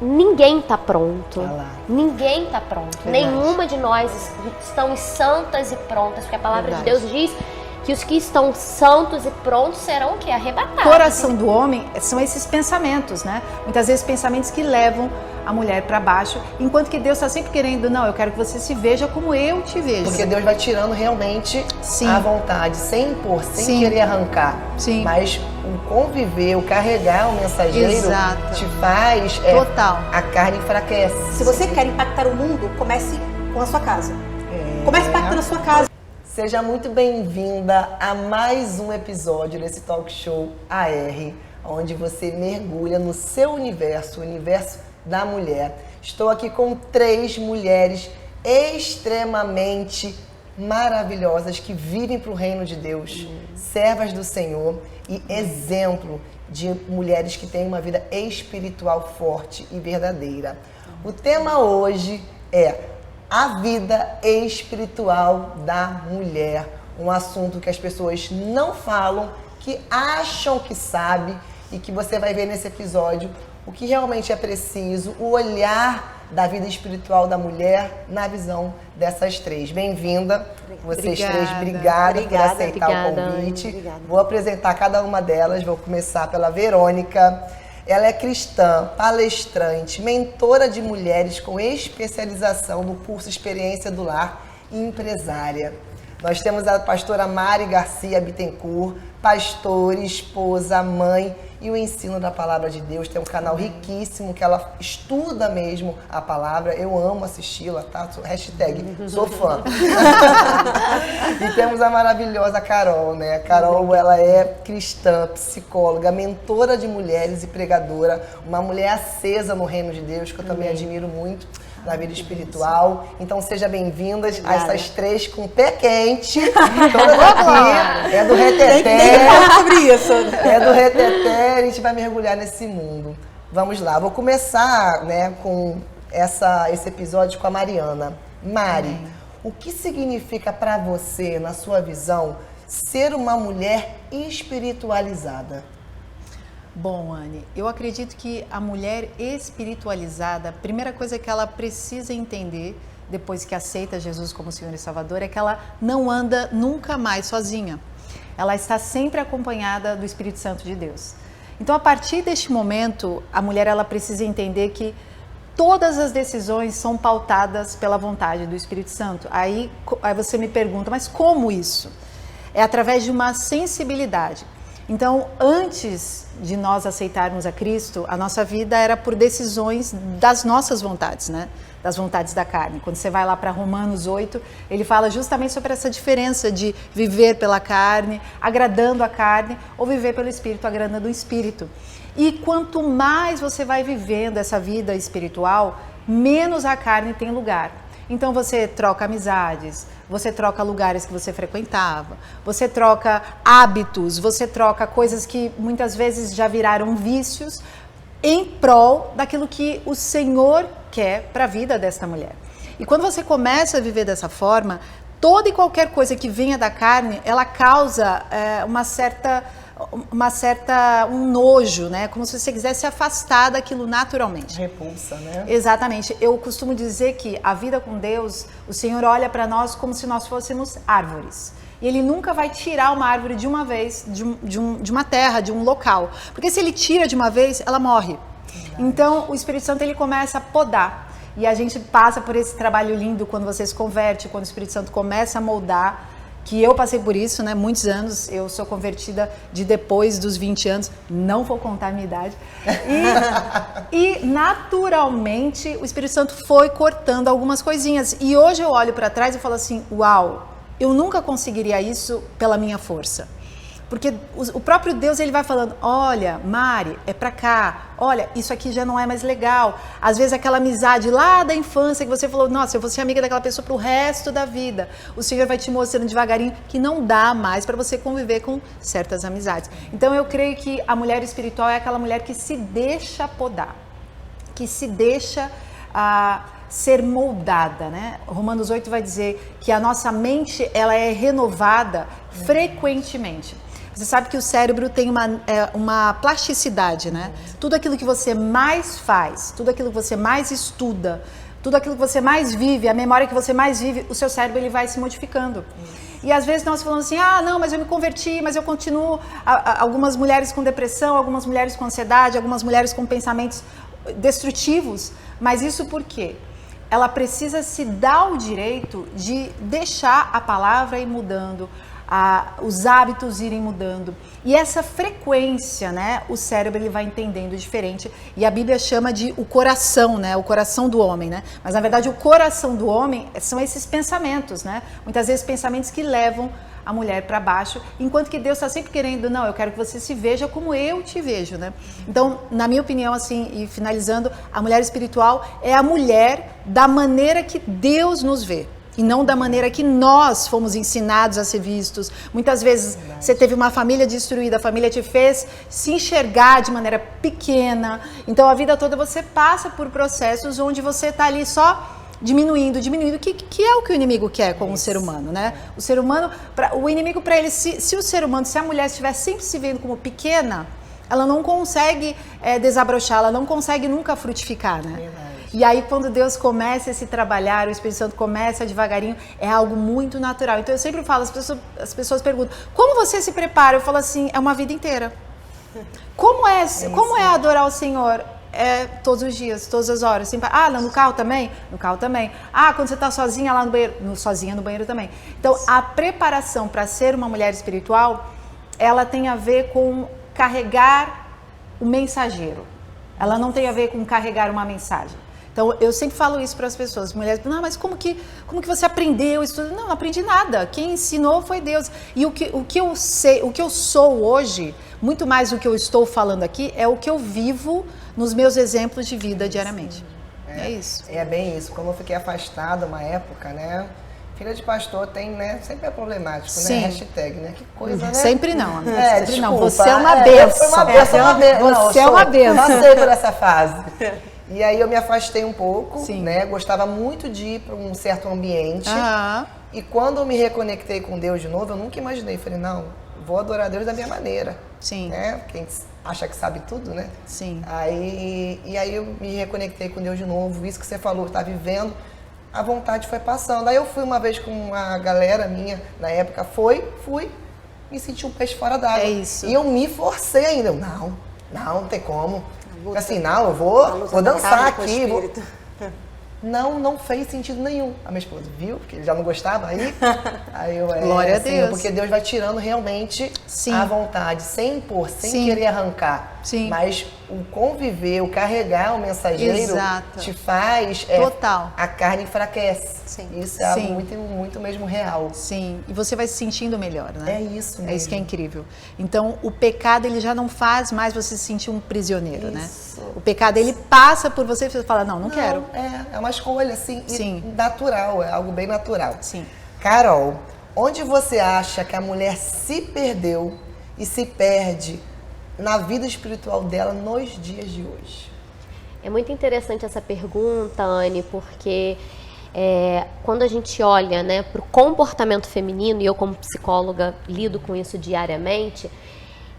ninguém tá pronto. Olha lá. Ninguém tá pronto. Verdade. Nenhuma de nós estamos santas e prontas, porque a palavra Verdade. de Deus diz que os que estão santos e prontos serão o quê? Arrebatados. O coração do homem são esses pensamentos, né? Muitas vezes pensamentos que levam a mulher para baixo, enquanto que Deus está sempre querendo, não, eu quero que você se veja como eu te vejo. Porque Deus vai tirando realmente Sim. a vontade, sem impor, sem Sim. querer arrancar. Sim. Mas o conviver, o carregar o mensageiro Exato. te faz... Total. A carne enfraquece. Se você quer impactar o mundo, comece com a sua casa. Comece impactando a sua casa. Seja muito bem-vinda a mais um episódio desse talk show AR, onde você mergulha no seu universo, o universo da mulher. Estou aqui com 3 mulheres extremamente maravilhosas que vivem para o reino de Deus, servas do Senhor e exemplo de mulheres que têm uma vida espiritual forte e verdadeira. O tema hoje é a vida espiritual da mulher, um assunto que as pessoas não falam, que acham que sabe e que você vai ver nesse episódio o que realmente é preciso, o olhar da vida espiritual da mulher na visão dessas 3. Bem-vinda, vocês Obrigada. 3, obrigada por aceitar Obrigada, o convite. Obrigada. Vou apresentar cada uma delas, vou começar pela Verônica. Ela é cristã, palestrante, mentora de mulheres com especialização no curso Experiência do Lar e empresária. Nós temos a pastora Mari Garcia Bittencourt, pastora, esposa, mãe e o ensino da palavra de Deus. Tem um canal riquíssimo que ela estuda mesmo a palavra. Eu amo assisti-la, tá? Hashtag, sou fã. E temos a maravilhosa Carol, né? A Carol, ela é cristã, psicóloga, mentora de mulheres e pregadora. Uma mulher acesa no reino de Deus, que eu também admiro muito na vida espiritual. Então sejam bem-vindas a essas 3 com o pé quente. Todas aqui é do reteté. Tem que falar sobre isso. É do reteté, a gente vai mergulhar nesse mundo. Vamos lá, vou começar, né, com esse episódio com a Mariana. Mari, o que significa para você, na sua visão, ser uma mulher espiritualizada? Bom, Anne, eu acredito que a mulher espiritualizada, a primeira coisa que ela precisa entender, depois que aceita Jesus como Senhor e Salvador, é que ela não anda nunca mais sozinha. Ela está sempre acompanhada do Espírito Santo de Deus. Então, a partir deste momento, a mulher ela precisa entender que todas as decisões são pautadas pela vontade do Espírito Santo. Aí você me pergunta, mas como isso? É através de uma sensibilidade. Então, antes de nós aceitarmos a Cristo, a nossa vida era por decisões das nossas vontades, né? Das vontades da carne. Quando você vai lá para Romanos 8, ele fala justamente sobre essa diferença de viver pela carne, agradando a carne, ou viver pelo Espírito, agradando o Espírito. E quanto mais você vai vivendo essa vida espiritual, menos a carne tem lugar. Então você troca amizades, você troca lugares que você frequentava, você troca hábitos, você troca coisas que muitas vezes já viraram vícios em prol daquilo que o Senhor quer para a vida desta mulher. E quando você começa a viver dessa forma, toda e qualquer coisa que venha da carne, ela causa um nojo, né? Como se você quisesse se afastar daquilo naturalmente. Repulsa, né? Exatamente. Eu costumo dizer que a vida com Deus, o Senhor olha para nós como se nós fôssemos árvores. E Ele nunca vai tirar uma árvore de uma vez, de uma terra, de um local. Porque se Ele tira de uma vez, ela morre. Então, o Espírito Santo, ele começa a podar. E a gente passa por esse trabalho lindo quando você se converte, quando o Espírito Santo começa a moldar, que eu passei por isso, né, muitos anos. Eu sou convertida de depois dos 20 anos, não vou contar a minha idade. E naturalmente o Espírito Santo foi cortando algumas coisinhas. E hoje eu olho para trás e falo assim, uau, eu nunca conseguiria isso pela minha força. Porque o próprio Deus, ele vai falando, olha, Mari, é pra cá, olha, isso aqui já não é mais legal. Às vezes aquela amizade lá da infância que você falou, nossa, eu vou ser amiga daquela pessoa pro resto da vida. O Senhor vai te mostrando devagarinho que não dá mais para você conviver com certas amizades. Então eu creio que a mulher espiritual é aquela mulher que se deixa podar, que se deixa ser moldada, né? Romanos 8 vai dizer que a nossa mente, ela é renovada frequentemente. Você sabe que o cérebro tem uma plasticidade, né? Tudo aquilo que você mais faz, tudo aquilo que você mais estuda, tudo aquilo que você mais vive, a memória que você mais vive, o seu cérebro ele vai se modificando. E às vezes nós falamos assim, não, mas eu me converti, mas eu continuo. Algumas mulheres com depressão, algumas mulheres com ansiedade, algumas mulheres com pensamentos destrutivos. Mas isso por quê? Ela precisa se dar o direito de deixar a palavra ir mudando, os hábitos irem mudando. E essa frequência, né, o cérebro ele vai entendendo diferente. E a Bíblia chama de o coração, né, o coração do homem, né? Mas na verdade o coração do homem são esses pensamentos, né? Muitas vezes pensamentos que levam a mulher para baixo, enquanto que Deus está sempre querendo, não, eu quero que você se veja como eu te vejo, né? Então, na minha opinião, assim, e finalizando, a mulher espiritual é a mulher da maneira que Deus nos vê. E não da maneira que nós fomos ensinados a ser vistos. Muitas vezes você teve uma família destruída, a família te fez se enxergar de maneira pequena. Então a vida toda você passa por processos onde você está ali só diminuindo, que é o que o inimigo quer com o ser humano, né? O ser humano, o inimigo para ele, se o ser humano, se a mulher estiver sempre se vendo como pequena, ela não consegue desabrochar, ela não consegue nunca frutificar, né? Verdade. E aí quando Deus começa a se trabalhar, o Espírito Santo começa devagarinho, é algo muito natural. Então eu sempre falo, as pessoas perguntam, como você se prepara? Eu falo assim, é uma vida inteira. Como é adorar o Senhor? É todos os dias, todas as horas. Assim, no carro também? No carro também. Quando você está sozinha lá no banheiro? Sozinha no banheiro também. Então a preparação para ser uma mulher espiritual, ela tem a ver com carregar o mensageiro. Ela não tem a ver com carregar uma mensagem. Então, eu sempre falo isso para as pessoas, mulheres, mas como que você aprendeu isso tudo? Não aprendi nada. Quem ensinou foi Deus. E o que eu sei, o que eu sou hoje, muito mais do que eu estou falando aqui, é o que eu vivo nos meus exemplos de vida diariamente. É isso. É bem isso. Como eu fiquei afastada uma época, né? Filha de pastor tem, né? Sempre é problemático, Sim. né? Hashtag, né? Que coisa, né? Sempre não, Ana. Sempre desculpa, não. Você é uma benção. Você é uma benção. Passei por essa fase. E aí eu me afastei um pouco, Sim. né? Gostava muito de ir para um certo ambiente. E quando eu me reconectei com Deus de novo, eu nunca imaginei. Falei, não, vou adorar Deus da minha maneira. Sim. Né? Quem acha que sabe tudo, né? Sim. E aí eu me reconectei com Deus de novo. Isso que você falou, tá vivendo, a vontade foi passando. Aí eu fui uma vez com uma galera minha, na época, fui, me senti um peixe fora d'água. É isso. E eu me forcei ainda. Eu, não tem como. Assim, não, eu vou dançar aqui. Não fez sentido nenhum. A minha esposa viu, porque ele já não gostava, aí eu Glória a Deus. porque Deus vai tirando realmente Sim. a vontade, sem impor, sem Sim. querer arrancar. Sim. Mas o conviver, o carregar o mensageiro Exato. te faz... Total. A carne enfraquece. Sim. Isso é algo Sim. muito, muito mesmo real. Sim, e você vai se sentindo melhor, né? É isso mesmo. É isso que é incrível. Então, o pecado, ele já não faz mais você se sentir um prisioneiro, né? O pecado, ele passa por você e você fala, não quero. É uma escolha, assim, Sim. natural, é algo bem natural. Sim. Carol, onde você acha que a mulher se perdeu e se perde na vida espiritual dela nos dias de hoje? É muito interessante essa pergunta, Anne, porque quando a gente olha, né, para o comportamento feminino, e eu como psicóloga lido com isso diariamente,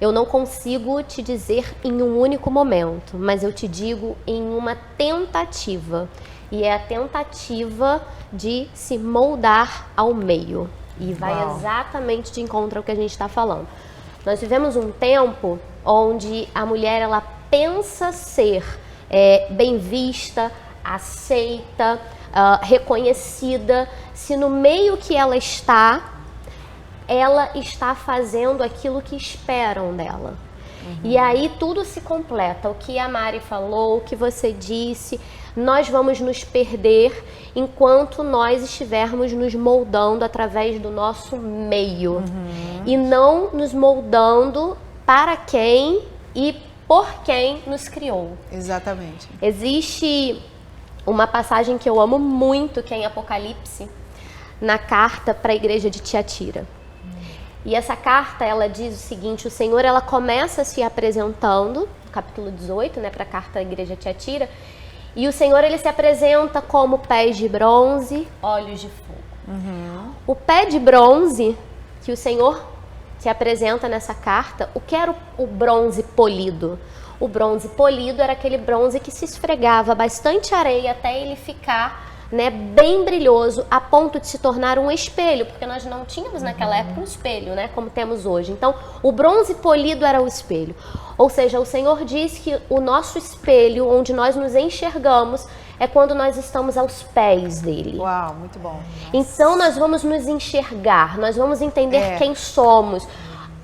eu não consigo te dizer em um único momento, mas eu te digo em uma tentativa. E é a tentativa de se moldar ao meio. E vai exatamente de encontro ao que a gente está falando. Nós vivemos um tempo onde a mulher, ela pensa ser bem vista, aceita, reconhecida, se no meio que ela está fazendo aquilo que esperam dela. E aí tudo se completa. O que a Mari falou, o que você disse, nós vamos nos perder enquanto nós estivermos nos moldando através do nosso meio. E não nos moldando para quem e por quem nos criou. Exatamente. Existe uma passagem que eu amo muito, que é em Apocalipse, na carta para a igreja de Tiatira. E essa carta, ela diz o seguinte, o Senhor, ela começa se apresentando, capítulo 18, né, para a carta à igreja de Tiatira, e o Senhor, ele se apresenta como pés de bronze, olhos de fogo. O pé de bronze que o Senhor se apresenta nessa carta, o que era o bronze polido? O bronze polido era aquele bronze que se esfregava bastante areia até ele ficar, né, bem brilhoso, a ponto de se tornar um espelho, porque nós não tínhamos naquela época um espelho, né, como temos hoje. Então, o bronze polido era o espelho. Ou seja, o Senhor diz que o nosso espelho, onde nós nos enxergamos, é quando nós estamos aos pés dele. Uau, muito bom. Então, nós vamos nos enxergar, nós vamos entender quem somos,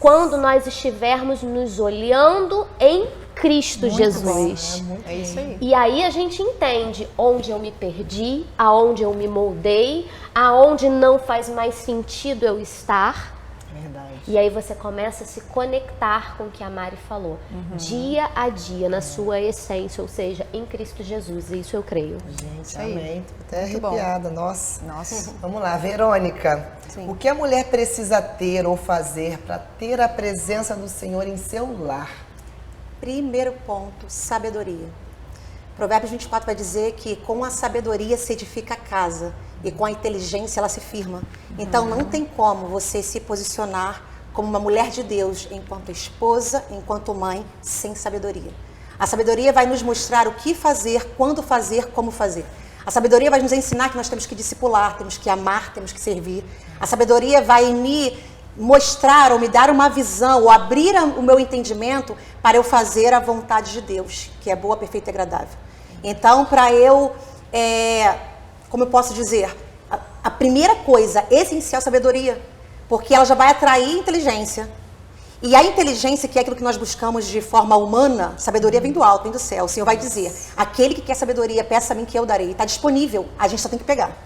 quando nós estivermos nos olhando em Cristo Muito Jesus. bom, é isso aí. E aí a gente entende onde eu me perdi, aonde eu me moldei, aonde não faz mais sentido eu estar. Verdade. E aí você começa a se conectar com o que a Mari falou. Dia a dia, na sua essência, ou seja, em Cristo Jesus. Isso eu creio. Gente, aí. amém. Tô até Muito bom. arrepiada, nossa. Nossa. Vamos lá, Verônica. Sim. O que a mulher precisa ter ou fazer para ter a presença do Senhor em seu lar? Primeiro ponto, sabedoria. Provérbios 24 vai dizer que com a sabedoria se edifica a casa e com a inteligência ela se firma. Então não tem como você se posicionar como uma mulher de Deus enquanto esposa, enquanto mãe, sem sabedoria. A sabedoria vai nos mostrar o que fazer, quando fazer, como fazer. A sabedoria vai nos ensinar que nós temos que discipular, temos que amar, temos que servir. A sabedoria vai me mostrar ou me dar uma visão ou abrir o meu entendimento para eu fazer a vontade de Deus, que é boa, perfeita e agradável. Então, para eu, como eu posso dizer, a primeira coisa essencial é a sabedoria, porque ela já vai atrair inteligência. E a inteligência, que é aquilo que nós buscamos de forma humana, sabedoria vem do alto, vem do céu. O Senhor vai dizer, aquele que quer sabedoria, peça a mim que eu darei. Está disponível, a gente só tem que pegar.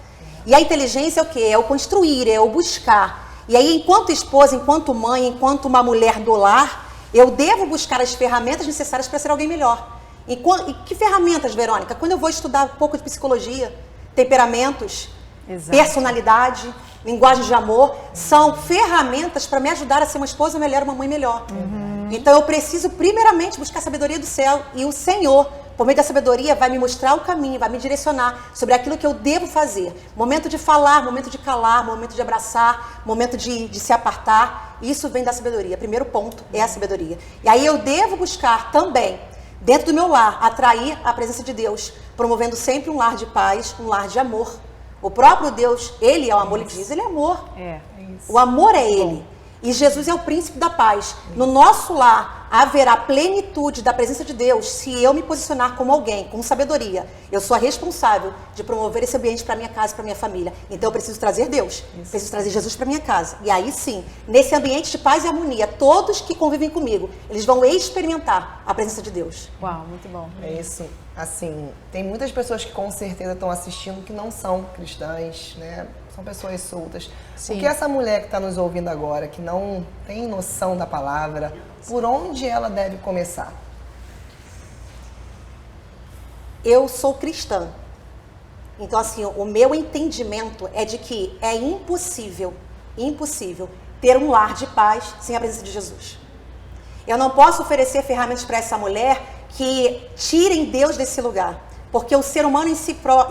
E a inteligência é o quê? É o construir, é o buscar. E aí, enquanto esposa, enquanto mãe, enquanto uma mulher do lar, eu devo buscar as ferramentas necessárias para ser alguém melhor. E que ferramentas, Verônica? Quando eu vou estudar um pouco de psicologia, temperamentos, Exato. personalidade, linguagem de amor, são ferramentas para me ajudar a ser uma esposa melhor, uma mãe melhor. Então eu preciso primeiramente buscar a sabedoria do céu, e o Senhor, por meio da sabedoria, vai me mostrar o caminho, vai me direcionar sobre aquilo que eu devo fazer. Momento de falar, momento de calar, momento de abraçar, momento de se apartar. Isso vem da sabedoria. Primeiro ponto é a sabedoria. E aí eu devo buscar também, dentro do meu lar, atrair a presença de Deus, promovendo sempre um lar de paz, um lar de amor. O próprio Deus, Ele é o amor, Ele diz, Ele é amor. O amor é Ele. E Jesus é o príncipe da paz. No nosso lar haverá plenitude da presença de Deus se eu me posicionar como alguém, com sabedoria. Eu sou a responsável de promover esse ambiente para minha casa e para minha família. Então eu preciso trazer Deus, preciso trazer Jesus para minha casa. E aí sim, nesse ambiente de paz e harmonia, todos que convivem comigo, eles vão experimentar a presença de Deus. Uau, muito bom. É isso. Assim, tem muitas pessoas que com certeza estão assistindo que não são cristãs, né? São pessoas soltas. Sim. O que essa mulher que está nos ouvindo agora, que não tem noção da palavra, por onde ela deve começar? Eu sou cristã. Então, assim, o meu entendimento é de que é impossível ter um lar de paz sem a presença de Jesus. Eu não posso oferecer ferramentas para essa mulher que tirem Deus desse lugar. Porque o ser humano em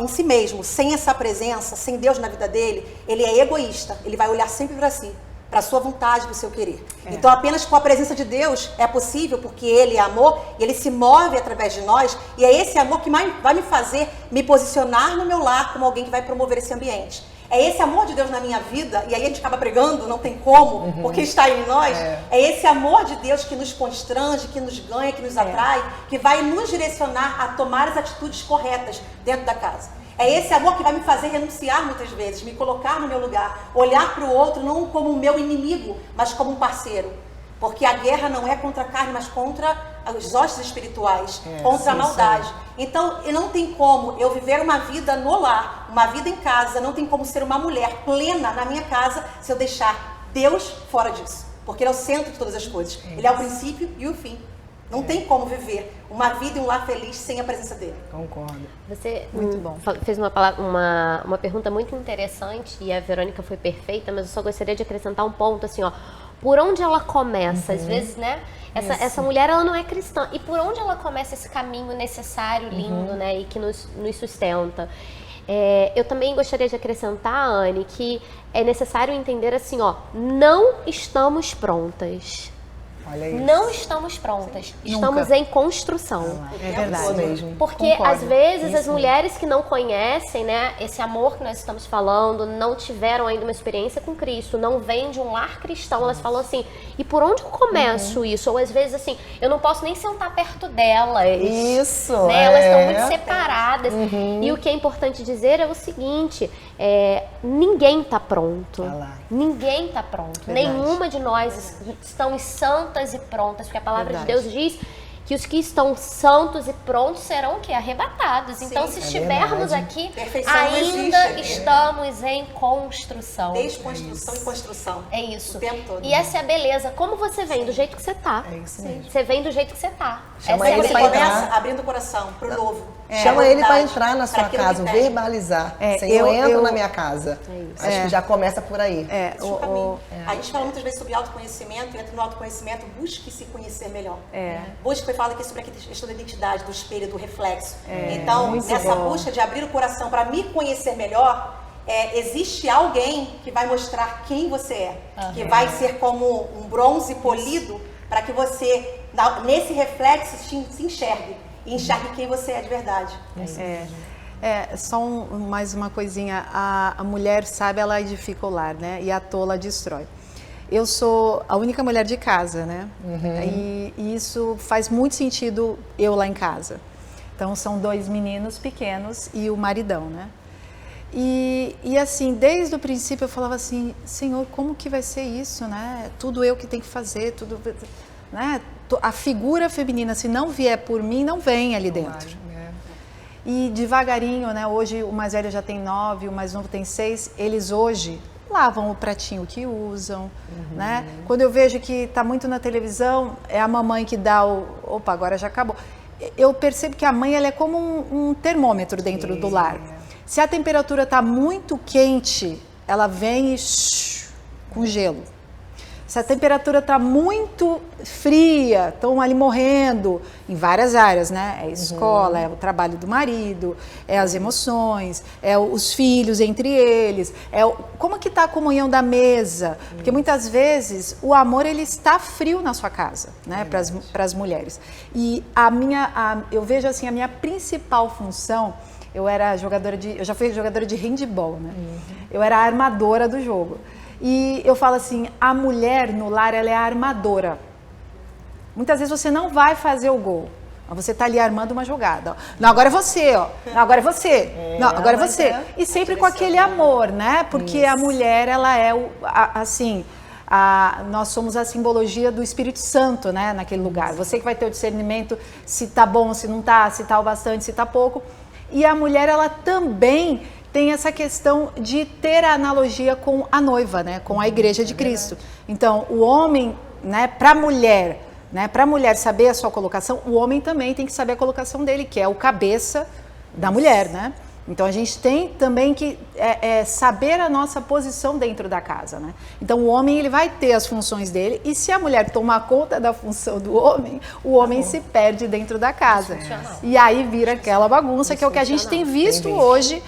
si mesmo, sem essa presença, sem Deus na vida dele, ele é egoísta. Ele vai olhar sempre para si, para a sua vontade, para o seu querer. Então, apenas com a presença de Deus é possível, porque Ele é amor, e Ele se move através de nós, e é esse amor que vai me fazer me posicionar no meu lar como alguém que vai promover esse ambiente. É esse amor de Deus na minha vida, e aí a gente acaba pregando, não tem como, porque está em nós. É esse amor de Deus que nos constrange, que nos ganha, que nos atrai, que vai nos direcionar a tomar as atitudes corretas dentro da casa. É esse amor que vai me fazer renunciar muitas vezes, me colocar no meu lugar, olhar para o outro não como o meu inimigo, mas como um parceiro. Porque a guerra não é contra a carne, mas contra os hostes espirituais, contra a maldade. Então, não tem como eu viver uma vida no lar, uma vida em casa, não tem como ser uma mulher plena na minha casa se eu deixar Deus fora disso. Porque Ele é o centro de todas as coisas. Ele é o princípio e o fim. Não tem como viver uma vida e um lar feliz sem a presença dele. Concordo. Você Muito bom. fez uma pergunta muito interessante e a Verônica foi perfeita, mas eu só gostaria de acrescentar um ponto, assim, ó. Por onde ela começa? Às vezes, né? Essa mulher, ela não é cristã. E por onde ela começa esse caminho necessário, lindo, né? E que nos sustenta? Eu também gostaria de acrescentar, Anne, que é necessário entender assim, não estamos prontas. Olha isso. Não estamos prontas. Estamos em construção. É verdade. Mesmo. Porque Concordo. às vezes Isso as mulheres que não conhecem, né, esse amor que nós estamos falando, não tiveram ainda uma experiência com Cristo, não vêm de um lar cristão, elas falam assim, e por onde eu começo isso? Ou às vezes assim, eu não posso nem sentar perto delas. Isso, Né? Elas estão muito separadas. E o que é importante dizer é o seguinte, ninguém está pronto. Olha lá. Ninguém está pronto. Verdade. Nenhuma de nós estamos santas e prontas, porque a palavra de Deus diz que os que estão santos e prontos serão o quê? Arrebatados. Então, se estivermos verdade. aqui, Perfeição não ainda existe. estamos em construção. Desconstrução e construção. É isso. O tempo todo. E essa é a beleza. Como você vem? Do jeito que você tá. É isso mesmo. Você vem do jeito que você tá. Chama Essa é a ele Você pra beleza. entrar. começa abrindo o coração pro novo. Chama ele para Verdade. entrar na sua Pra aquilo que casa, tem. verbalizar. É, Senhor, eu- entra eu- na minha casa. isso. Acho que já começa por aí. Esse é o caminho. A gente fala muitas vezes sobre autoconhecimento, e entra no autoconhecimento, busque se conhecer melhor. Busque, foi falado aqui sobre a questão da identidade, do espelho, do reflexo. Então, muito nessa bom. busca de abrir o coração para me conhecer melhor, existe alguém que vai mostrar quem você é, que vai ser como um bronze polido para que você, nesse reflexo, se enxergue e enxergue quem você é de verdade. Só mais uma coisinha. A mulher sabe, ela edifica o lar, né? E a tola destrói. Eu sou a única mulher de casa, né? E isso faz muito sentido eu lá em casa. Então, são 2 meninos pequenos e o maridão, né? E assim, desde o princípio eu falava assim, Senhor, como que vai ser isso, né? Tudo eu que tenho que fazer, tudo, né? A figura feminina, se não vier por mim, não vem ali dentro. E devagarinho, né? Hoje o mais velho já tem 9, o mais novo tem 6. Eles hoje lavam o pratinho que usam, né? Quando eu vejo que está muito na televisão, é a mamãe que dá opa, agora já acabou. Eu percebo que a mãe, ela é como um termômetro dentro do lar. Se a temperatura está muito quente, ela vem e com gelo. Se a temperatura está muito fria, estão ali morrendo em várias áreas, né? É a escola, é o trabalho do marido, é as emoções, é os filhos entre eles, como que está a comunhão da mesa? Porque muitas vezes o amor ele está frio na sua casa, né? Para as mulheres. E eu vejo assim, a minha principal função, eu já fui jogadora de handball, né? Eu era a armadora do jogo. E eu falo assim, a mulher no lar, ela é a armadora. Muitas vezes você não vai fazer o gol, mas você está ali armando uma jogada. Ó. Não, agora é você, ó. Não, agora é você. Não, agora é você. E sempre com aquele amor, né? Porque a mulher, ela é, nós somos a simbologia do Espírito Santo, né? Naquele lugar. Você que vai ter o discernimento se tá bom, se não tá, se tá o bastante, se tá pouco. E a mulher, ela também tem essa questão de ter a analogia com a noiva, né, com a igreja de Cristo. Então, o homem, né, para a mulher saber a sua colocação, o homem também tem que saber a colocação dele, que é o cabeça da mulher, né? Então, a gente tem também que saber a nossa posição dentro da casa, né? Então, o homem, ele vai ter as funções dele, e se a mulher tomar conta da função do homem, o homem se perde dentro da casa. E aí vira aquela bagunça, que é o que a gente tem visto hoje.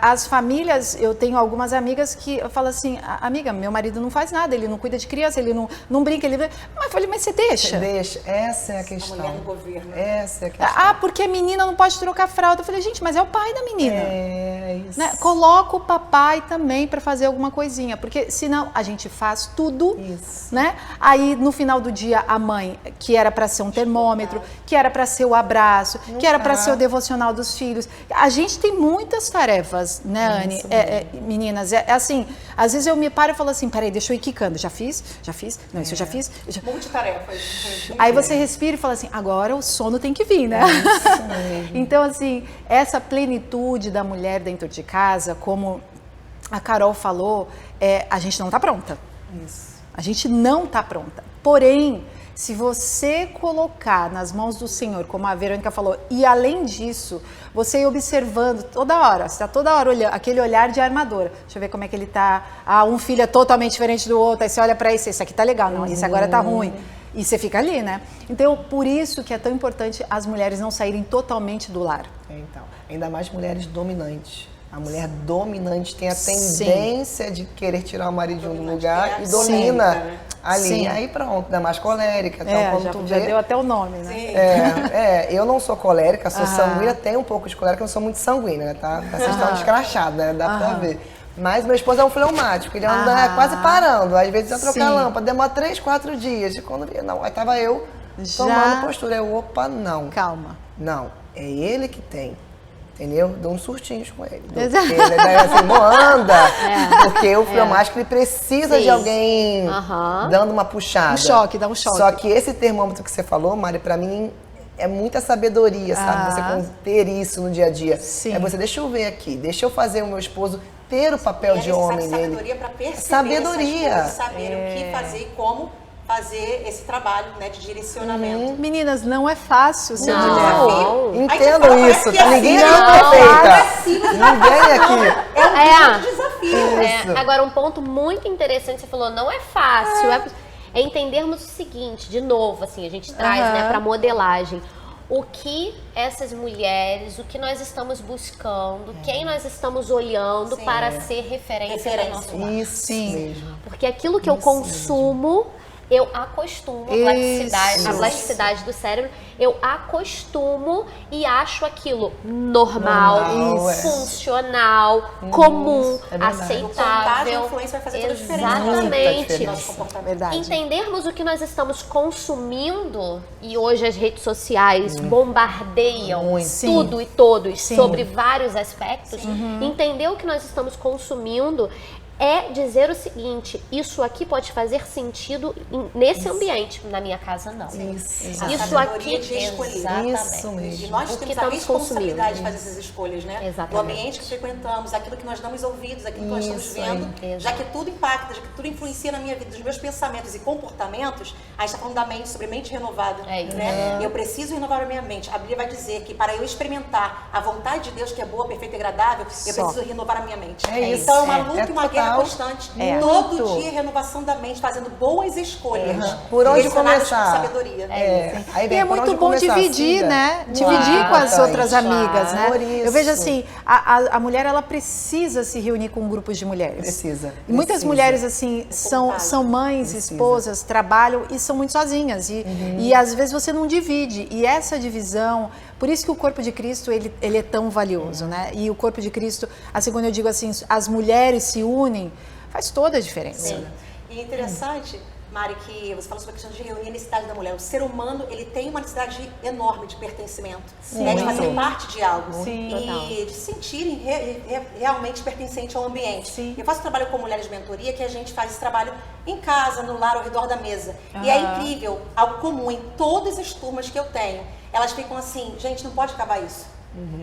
As famílias, eu tenho algumas amigas que eu falo assim, amiga, meu marido não faz nada, ele não cuida de criança, ele não brinca, mas eu falei, mas você deixa? Deixa, essa é a questão. A mulher no governo. Essa é a questão. Porque a menina não pode trocar fralda. Eu falei, gente, mas é o pai da menina. É isso. Né? Coloca o papai também para fazer alguma coisinha, porque senão a gente faz tudo, Isso. né? Aí no final do dia a mãe, que era para ser um termômetro, que era para ser o abraço, que era para ser o devocional dos filhos. A gente tem muitas tarefas, né, Anne? Meninas, assim, às vezes eu me paro e falo assim, peraí, deixa eu ir quicando. Já fiz? Não, isso eu já fiz. Multitarefas. Aí você respira e fala assim, agora o sono tem que vir, né? Então, assim, essa plenitude da mulher dentro de casa, como a Carol falou, a gente não está pronta. Isso. A gente não está pronta. Porém, se você colocar nas mãos do Senhor, como a Verônica falou, e além disso, você ir observando toda hora, você está toda hora olhando, aquele olhar de armadora. Deixa eu ver como é que ele está. Um filho é totalmente diferente do outro, aí você olha para esse aqui tá legal, não, esse agora tá ruim. E você fica ali, né? Então, por isso que é tão importante as mulheres não saírem totalmente do lar. Então, ainda mais mulheres dominantes. A mulher dominante tem a Sim. tendência de querer tirar o marido de um lugar e domina ali. Sim. Aí pronto, ainda mais colérica. Então, quando tu já vê, deu até o nome, né? eu não sou colérica, sou sanguínea, tenho um pouco de colérica, eu não sou muito sanguínea, né? Tá? Vocês estão escrachados, né? Dá pra ver. Mas meu esposo é um fleumático, ele anda quase parando. Às vezes eu trocar a lâmpada, demora 3, 4 dias. E quando via, não, aí tava eu tomando postura. Eu, opa, não. Calma. Não, é ele que tem. Entendeu? Dou uns surtinhos com ele. Ele daí assim, não anda. Porque o fleumático ele precisa de alguém dando uma puxada. Dá um choque. Só que esse termômetro que você falou, Mari, pra mim é muita sabedoria, sabe? Você ter isso no dia a dia. Sim. É você, deixa eu ver aqui, deixa eu fazer o meu esposo ter o papel de homem dele. Sabedoria para perceber sabedoria. essas coisas, saber o que fazer e como fazer esse trabalho, né, de direcionamento. Meninas, não é fácil ser mulher. Não, Aí entendo você fala, isso. parece que é Ninguém assim, é perfeita. Ninguém aqui. É um grande desafio. Isso. Agora, um ponto muito interessante, você falou, não é fácil, é entendermos o seguinte, de novo, assim, a gente traz, né, pra modelagem. O que essas mulheres, o que nós estamos buscando, quem nós estamos olhando para ser referência no nosso lar. Isso mesmo. Porque aquilo que eu consumo, eu acostumo, a plasticidade do cérebro, eu acostumo e acho aquilo normal, funcional, comum, aceitável. A influência vai fazer toda a diferença. Exatamente. Verdade. Entendermos o que nós estamos consumindo, e hoje as redes sociais bombardeiam tudo e todos sobre vários aspectos, entender o que nós estamos consumindo é dizer o seguinte, isso aqui pode fazer sentido nesse ambiente, na minha casa não. Isso aqui de escolher. Isso mesmo. E nós temos a responsabilidade de fazer essas escolhas, né? Exatamente. No ambiente que frequentamos, aquilo que nós damos ouvidos, aquilo que nós estamos vendo, já que tudo impacta, já que tudo influencia na minha vida, dos meus pensamentos e comportamentos, a gente está falando da mente, sobre mente renovada, né? Eu preciso renovar a minha mente. A Bíblia vai dizer que para eu experimentar a vontade de Deus, que é boa, perfeita e agradável, eu preciso renovar a minha mente. Então é uma luta e uma guerra constante. Todo dia renovação da mente, fazendo boas escolhas. Por onde começar? Com sabedoria. E é muito bom dividir, né? Dividir com as outras amigas, né? Eu vejo assim, a mulher, ela precisa se reunir com grupos de mulheres. Precisa. E muitas mulheres, assim, são mães, esposas, trabalham e são muito sozinhas. E às vezes você não divide. E essa divisão... Por isso que o corpo de Cristo, ele é tão valioso, né? E o corpo de Cristo, assim, quando eu digo assim, as mulheres se unem, faz toda a diferença. Sim. E é interessante, Mari, que você falou sobre a questão de reunir a necessidade da mulher. O ser humano, ele tem uma necessidade enorme de pertencimento, né? De fazer parte de algo. E de se sentirem realmente pertencente ao ambiente. Eu faço trabalho com mulheres de mentoria, que a gente faz esse trabalho em casa, no lar, ao redor da mesa. E é incrível, algo comum em todas as turmas que eu tenho. Elas ficam assim, gente, não pode acabar isso.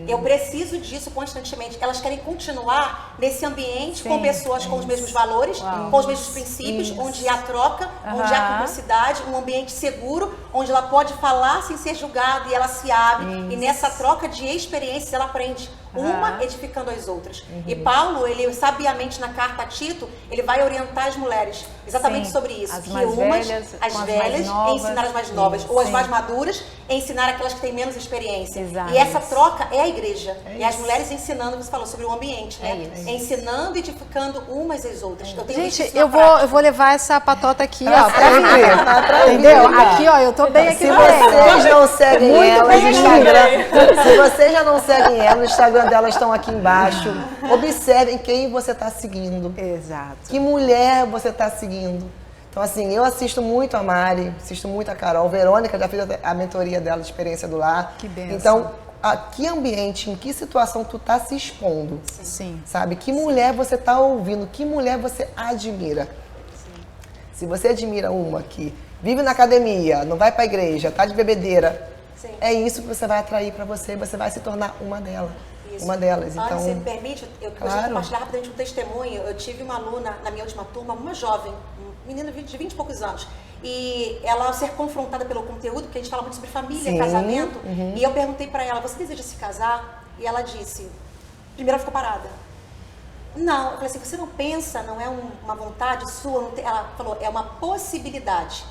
Eu preciso disso constantemente. Elas querem continuar nesse ambiente com pessoas com os mesmos valores, com os mesmos princípios, onde há troca, onde há cumplicidade, um ambiente seguro, onde ela pode falar sem ser julgada e ela se abre. E nessa troca de experiências ela aprende, uma edificando as outras. E Paulo, ele sabiamente na carta a Tito, ele vai orientar as mulheres exatamente sobre isso. As que mais umas, velhas, as velhas, ensinar as mais novas, ou as mais maduras, ensinar aquelas que têm menos experiência. E essa troca é a igreja. E as mulheres ensinando, você falou sobre o ambiente, né? Ensinando e edificando umas às outras. Eu tenho visto Gente, isso na eu vou levar essa patota aqui, ó, pra Pra entendeu? vir. Aqui, ó, eu tô bem aqui Se no meio. vocês não seguem Muito elas bem no Instagram, se vocês já não seguem elas, no Instagram delas estão aqui embaixo. Observem quem você está seguindo. Exato. Que mulher você está seguindo. Então, assim, eu assisto muito a Mari, assisto muito a Carol. Verônica, já fiz a mentoria dela, de experiência do lar. Que bênção. Então, que ambiente, em que situação tu tá se expondo? Sim. Sabe? Que mulher você tá ouvindo? Que mulher você admira? Se você admira uma que vive na academia, não vai pra igreja, tá de bebedeira, é isso que você vai atrair pra você e você vai se tornar uma delas. Uma delas. Então, você me permite, eu gostaria de compartilhar rapidamente um testemunho. Eu tive uma aluna na minha última turma, uma jovem, menina de 20 e poucos anos. E ela, ao ser confrontada pelo conteúdo, porque a gente fala muito sobre família, casamento, e eu perguntei pra ela, você deseja se casar? E ela disse, primeiro ela ficou parada. Não, eu falei assim, você não pensa, não é uma vontade sua? Não tem... Ela falou, é uma possibilidade.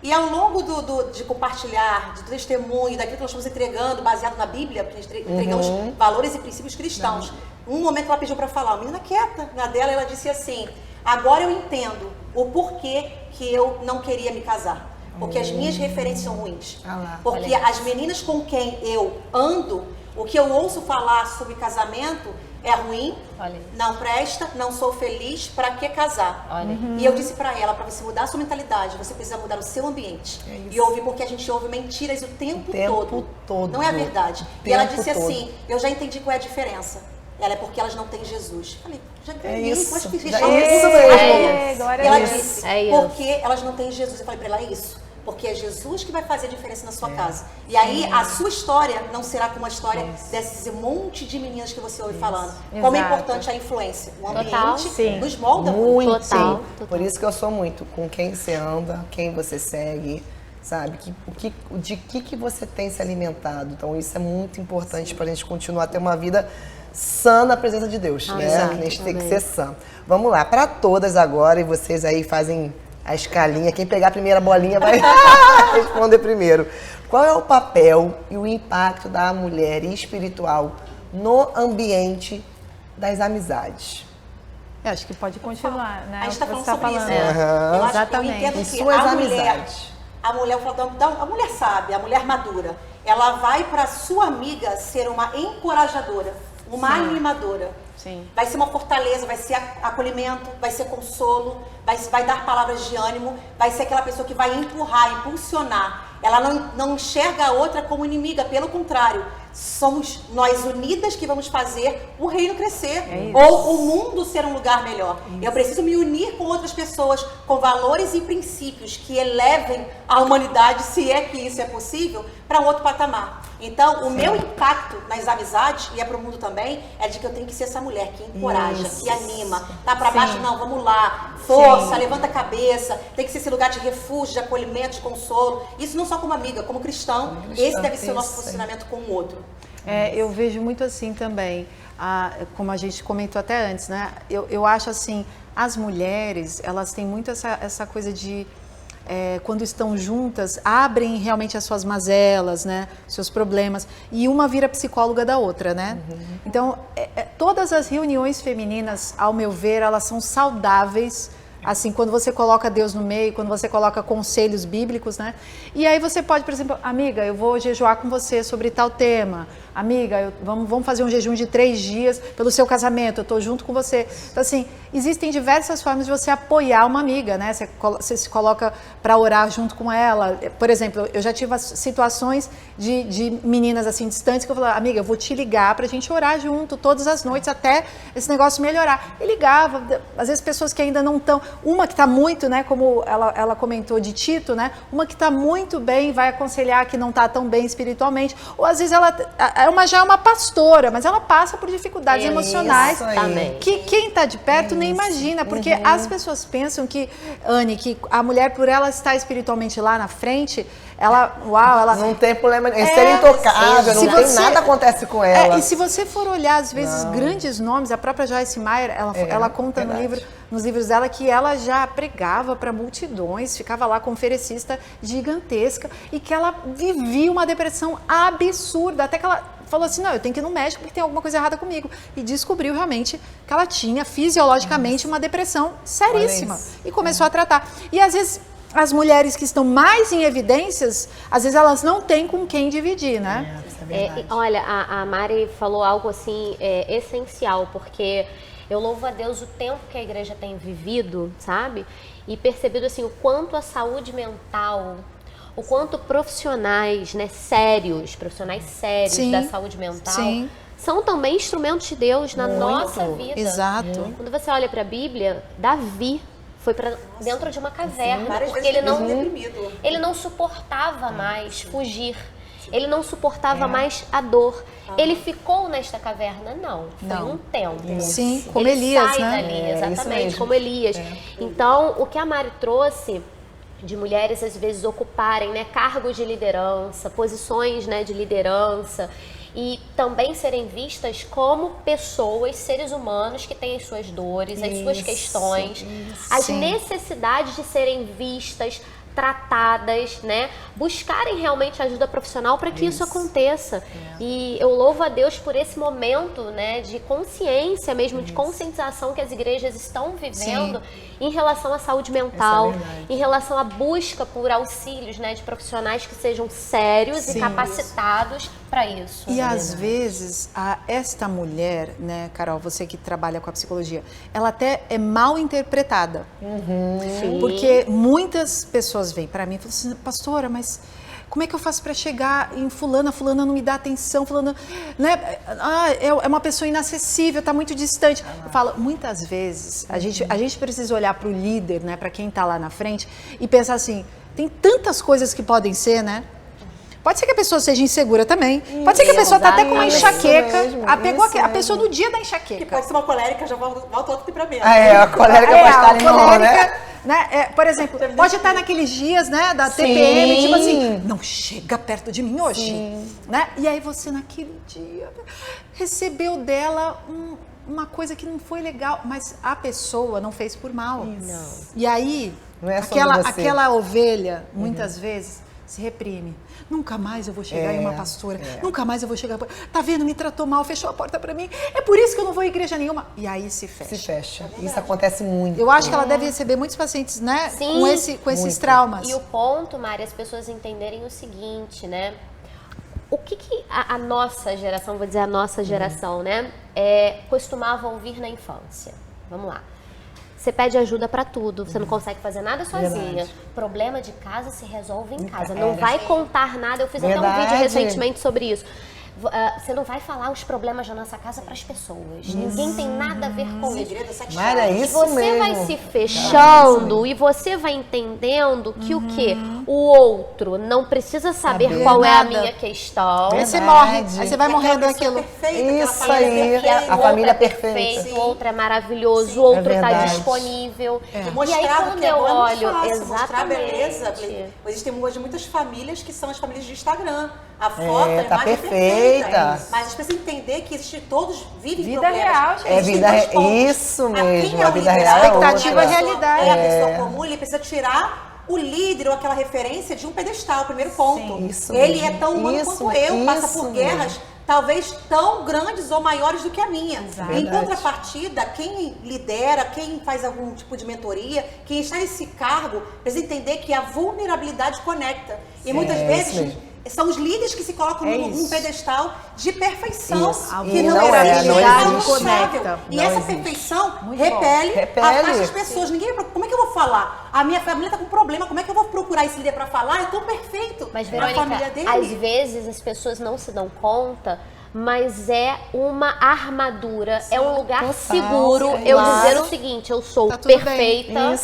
E ao longo de compartilhar, de testemunho, daquilo que nós estamos entregando, baseado na Bíblia, porque a gente entregamos valores e princípios cristãos. Um momento ela pediu para falar, uma menina quieta, na dela ela disse assim, agora eu entendo o porquê que eu não queria me casar. Porque as minhas referências são ruins. Porque as meninas com quem eu ando, o que eu ouço falar sobre casamento é ruim, não presta, não sou feliz, para que casar? E eu disse para ela, para você mudar a sua mentalidade, você precisa mudar o seu ambiente. E ouvir, porque a gente ouve mentiras o tempo todo. Não é a verdade. E ela disse assim, eu já entendi qual é a diferença. Ela é porque elas não têm Jesus. Falei, já ganhei, pode fechar tudo mesmo. E ela disse, porque elas não têm Jesus. Eu falei para ela, é isso. Porque é Jesus que vai fazer a diferença na sua casa. E aí a sua história não será como a história desses monte de meninas que você ouve falando. Como é importante a influência. O ambiente nos molda muito. Total. Por isso que eu sou muito com quem você anda, quem você segue, sabe? De que você tem se alimentado. Então isso é muito importante para a gente continuar a ter uma vida sã na presença de Deus, né? A gente tem que ser sã. Vamos lá, para todas agora, e vocês aí fazem a escalinha, quem pegar a primeira bolinha vai responder primeiro. Qual é o papel e o impacto da mulher espiritual no ambiente das amizades? Eu acho que pode continuar, né? A gente está falando sobre isso. Eu entendo que suas amizades. A mulher sabe, a mulher madura, ela vai para sua amiga ser uma encorajadora, uma animadora. Sim. Vai ser uma fortaleza, vai ser acolhimento, vai ser consolo, vai dar palavras de ânimo, vai ser aquela pessoa que vai empurrar, impulsionar. Ela não enxerga a outra como inimiga, pelo contrário. Somos nós unidas que vamos fazer o reino crescer, ou o mundo ser um lugar melhor. Eu preciso me unir com outras pessoas com valores e princípios que elevem a humanidade, se é que isso é possível, para um outro patamar. Então, o meu impacto nas amizades, e é para o mundo também, é de que eu tenho que ser essa mulher que encoraja, que anima. Tá para baixo? Não, vamos lá. Força, levanta a cabeça. Tem que ser esse lugar de refúgio, de acolhimento, de consolo. Isso não só como amiga, como cristão. Esse deve ser o nosso posicionamento com o outro. Eu vejo muito assim também, como a gente comentou até antes, né? Eu acho assim, as mulheres, elas têm muito essa coisa de... quando estão juntas, abrem realmente as suas mazelas, né, seus problemas, e uma vira psicóloga da outra, né? Então, todas as reuniões femininas, ao meu ver, elas são saudáveis, assim, quando você coloca Deus no meio, quando você coloca conselhos bíblicos, né? E aí você pode, por exemplo, amiga, eu vou jejuar com você sobre tal tema. Amiga, vamos fazer um jejum de 3 dias pelo seu casamento, eu estou junto com você. Então, assim, existem diversas formas de você apoiar uma amiga, né? Você se coloca para orar junto com ela. Por exemplo, eu já tive situações de meninas, assim, distantes, que eu falava, amiga, eu vou te ligar para a gente orar junto todas as noites até esse negócio melhorar. E ligava, às vezes pessoas que ainda não estão... Uma que está muito, né, como ela comentou de Tito, né? Uma que está muito bem, vai aconselhar que não está tão bem espiritualmente. Ou às vezes ela já é uma pastora, mas ela passa por dificuldades emocionais que quem está de perto nem imagina, porque as pessoas pensam que, Anne, que a mulher, por ela estar espiritualmente lá na frente, ela não tem problema, é ser intocável, não tem nada acontece com ela. E se você for olhar, às vezes, grandes nomes, a própria Joyce Meyer, ela conta nos livros dela que ela já pregava para multidões, ficava lá conferencista gigantesca, e que ela vivia uma depressão absurda, até que ela falou assim, não, eu tenho que ir no médico porque tem alguma coisa errada comigo. E descobriu realmente que ela tinha fisiologicamente uma depressão seríssima. E começou a tratar. E às vezes as mulheres que estão mais em evidências, às vezes elas não têm com quem dividir, né? Olha, a Mari falou algo assim essencial, porque eu louvo a Deus o tempo que a igreja tem vivido, sabe? E percebido assim o quanto a saúde mental, o quanto profissionais, né, profissionais sérios da saúde mental, são também instrumentos de Deus na nossa vida. Exato. Quando você olha para a Bíblia, Davi foi para dentro de uma caverna, porque ele não suportava mais fugir. Ele não suportava mais a dor. Ele ficou nesta caverna? Não. Foi um tempo. Sim, como Elias, sai né? dali, exatamente, como Elias. Então, o que a Mari trouxe de mulheres, às vezes, ocuparem, né, cargos de liderança, posições, né, de liderança, e também serem vistas como pessoas, seres humanos que têm as suas dores, as suas questões, as necessidades de serem vistas, tratadas, né? Buscarem realmente ajuda profissional para que isso aconteça. E eu louvo a Deus por esse momento, né, de consciência mesmo, de conscientização que as igrejas estão vivendo em relação à saúde mental, em relação à busca por auxílios, né, de profissionais que sejam sérios e capacitados para isso. E às vezes, esta mulher, né, Carol, você que trabalha com a psicologia, ela até é mal interpretada. Sim. Porque muitas pessoas vêm para mim e falam assim, pastora, mas como é que eu faço para chegar em fulana não me dá atenção, fulana, né, é uma pessoa inacessível, está muito distante. Eu falo, muitas vezes, a gente precisa olhar para o líder, né, para quem está lá na frente e pensar assim, tem tantas coisas que podem ser, né? Pode ser que a pessoa seja insegura também. Pode ser que a pessoa está até com uma enxaqueca. Pegou a pessoa no dia da enxaqueca. Que pode ser uma colérica, já volta outro temperamento. A colérica pode estar ali no né? Por exemplo, pode estar naqueles dias, né, da TPM, tipo assim, não chega perto de mim hoje. Né? E aí você, naquele dia, recebeu dela uma coisa que não foi legal, mas a pessoa não fez por mal. Não. E aí, não é aquela ovelha, muitas vezes, se reprime. Nunca mais eu vou chegar em uma pastora. Nunca mais eu vou chegar. Tá vendo? Me tratou mal, fechou a porta pra mim. É por isso que eu não vou em igreja nenhuma. E aí se fecha. Se fecha. Isso acontece muito. Eu acho que ela deve receber muitos pacientes, né? Sim, com esses traumas. E o ponto, Mari, as pessoas entenderem o seguinte, né? O que a nossa geração, vou dizer a nossa geração, né? Costumava ouvir na infância. Vamos lá. Você pede ajuda pra tudo, você não consegue fazer nada sozinha. Problema de casa se resolve em casa. Não vai contar nada. Eu fiz até um vídeo recentemente sobre isso. Você não vai falar os problemas da nossa casa para as pessoas. Ninguém tem nada a ver com isso. Mas é isso você mesmo. vai se fechando e você vai entendendo que o quê? O outro não precisa saber qual é a minha questão. Aí você morre, aí você vai morrendo daquilo. Isso aí, a família perfeita. O outro é maravilhoso, o outro está disponível. E aí quando eu olho, mostrar a beleza. Existem hoje muitas famílias que são as famílias de Instagram. A foto, a tá imagem perfeita. Mas a gente precisa entender que todos vivem vida problemas. real, gente. É vida real. Isso mesmo, a vida real é expectativa outra. e realidade. A pessoa comum, ele precisa tirar o líder ou aquela referência de um pedestal, primeiro ponto. Sim, isso ele mesmo. é tão humano quanto eu, passa por guerras talvez tão grandes ou maiores do que a minha. Em contrapartida, quem lidera, quem faz algum tipo de mentoria, quem está nesse cargo, precisa entender que a vulnerabilidade conecta. E muitas vezes são os líderes que se colocam num pedestal de perfeição, que não existe, não conecta. E essa perfeição repele, afasta as pessoas. Ninguém, como é que eu vou falar? A minha família está com problema, como é que eu vou procurar esse líder para falar? Eu estou perfeito. Mas, Verônica, às vezes as pessoas não se dão conta, mas é uma armadura, é um lugar seguro eu dizer o seguinte, eu sou perfeita,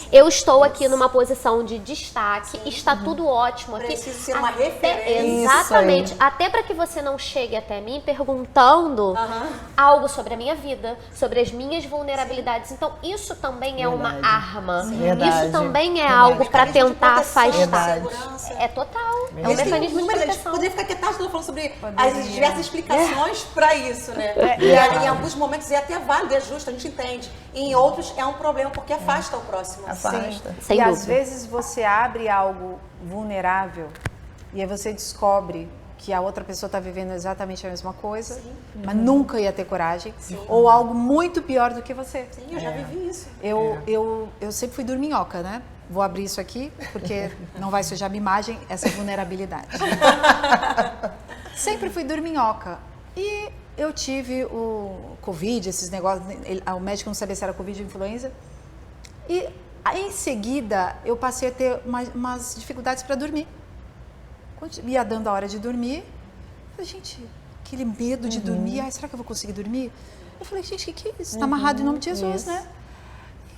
eu estou aqui numa posição de destaque, está tudo ótimo aqui. Preciso ser uma referência. Exatamente, até para que você não chegue até mim perguntando algo sobre a minha vida, sobre as minhas vulnerabilidades. Então, isso também é uma arma. Isso também é algo para tentar afastar. É total. É um mecanismo de proteção. Poderia ficar aqui tarde falando sobre as diversas explicações para isso, né? E em alguns momentos é até válido, é justo, a gente entende. Em outros é um problema porque afasta o próximo. E às vezes você abre algo vulnerável e aí você descobre que a outra pessoa está vivendo exatamente a mesma coisa, mas nunca ia ter coragem, ou algo muito pior do que você. Sim, eu já vivi isso. Eu sempre fui dorminhoca, né? Vou abrir isso aqui, porque não vai sujar minha imagem, essa vulnerabilidade. Sempre fui dorminhoca. E eu tive o Covid, esses negócios, o médico não sabia se era Covid ou influenza. E em seguida, eu passei a ter umas dificuldades para dormir. Quando ia dando a hora de dormir, eu falei, gente, aquele medo de dormir, será que eu vou conseguir dormir? Eu falei, gente, o que é isso? Está amarrado em nome de Jesus, né?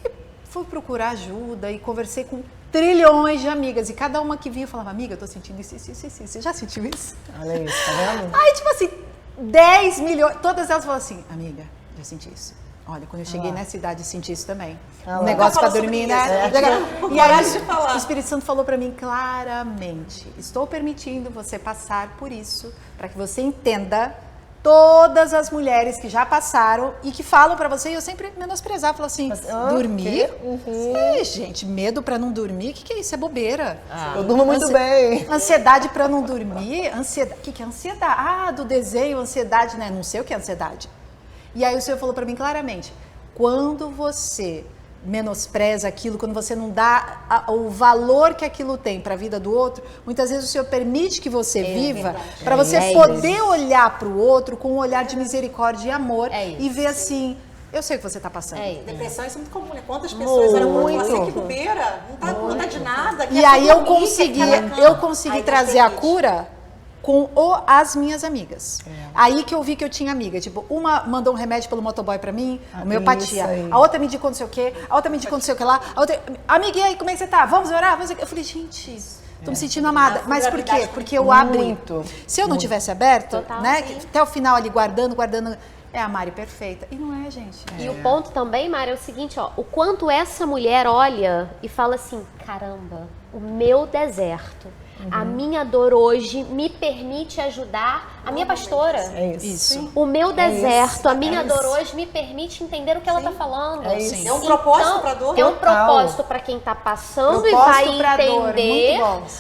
E fui procurar ajuda e conversei com trilhões de amigas. E cada uma que vinha, eu falava, amiga, eu tô sentindo isso. Você já sentiu isso? Olha isso, tá vendo? Aí, tipo assim, 10 milhões, todas elas falaram assim, amiga, já senti isso. Olha, quando eu cheguei nessa idade, senti isso também. Um negócio para dormir, né? E aí, o Espírito Santo falou para mim claramente, estou permitindo você passar por isso, para que você entenda todas as mulheres que já passaram e que falam pra você, e eu sempre menosprezava, falo assim, dormir? Sim, gente, medo pra não dormir, o que é isso? É bobeira. Eu durmo muito bem. Ansiedade pra não dormir, ansiedade, o que é ansiedade? Ah, do desenho, ansiedade, né? Não sei o que é ansiedade. E aí o senhor falou pra mim claramente, quando você menospreza aquilo, quando você não dá o valor que aquilo tem para a vida do outro, muitas vezes o Senhor permite que você viva para você poder olhar para o outro com um olhar de misericórdia e amor e ver assim, eu sei o que você está passando. Depressão, isso é muito comum, né? Quantas pessoas eram muito assim, que bobeira, não tá de nada. E aí eu consegui trazer a cura com as minhas amigas. Aí que eu vi que eu tinha amiga. Tipo, uma mandou um remédio pelo motoboy pra mim, homeopatia. A outra me indicou não sei o quê, a outra me indicou não sei o que lá. A outra, amiga, e aí, como é que você tá? Vamos orar? Eu falei, gente, tô me sentindo amada. Mas por quê? Porque eu abri. Se eu não tivesse aberto, né, até o final ali, guardando, é a Mari perfeita. E não é, gente. E o ponto também, Mari, é o seguinte, ó, o quanto essa mulher olha e fala assim, caramba, o meu deserto, a minha dor hoje me permite ajudar a minha pastora. É isso. O meu deserto, a minha dor hoje me permite entender o que ela está falando. É isso. É um propósito para a dor? É um propósito para quem está passando e vai entender.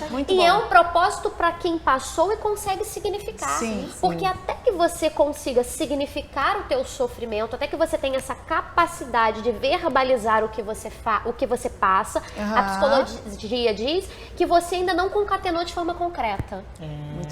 Muito e bom. é um propósito para quem passou e consegue significar. Porque até que você consiga significar o teu sofrimento, até que você tenha essa capacidade de verbalizar o que você passa, a psicologia diz que você ainda não concatenou de forma concreta.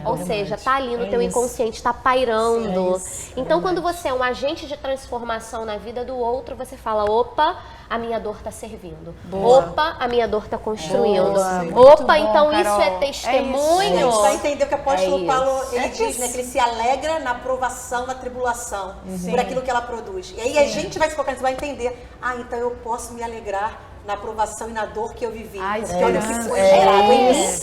Ou seja, tá ali no teu inconsciente, tá pairando. Então, quando você é um agente de transformação na vida do outro, você fala, opa, a minha dor tá servindo. Opa, a minha dor tá construindo. Opa, então Carol, isso é testemunho. A gente vai entender o que o apóstolo Paulo, ele diz, né? Que ele se alegra na provação, na tribulação, por aquilo que ela produz. E aí a gente vai se colocar, você vai entender, então eu posso me alegrar na aprovação e na dor que eu vivi. Porque olha o que foi gerado em mim.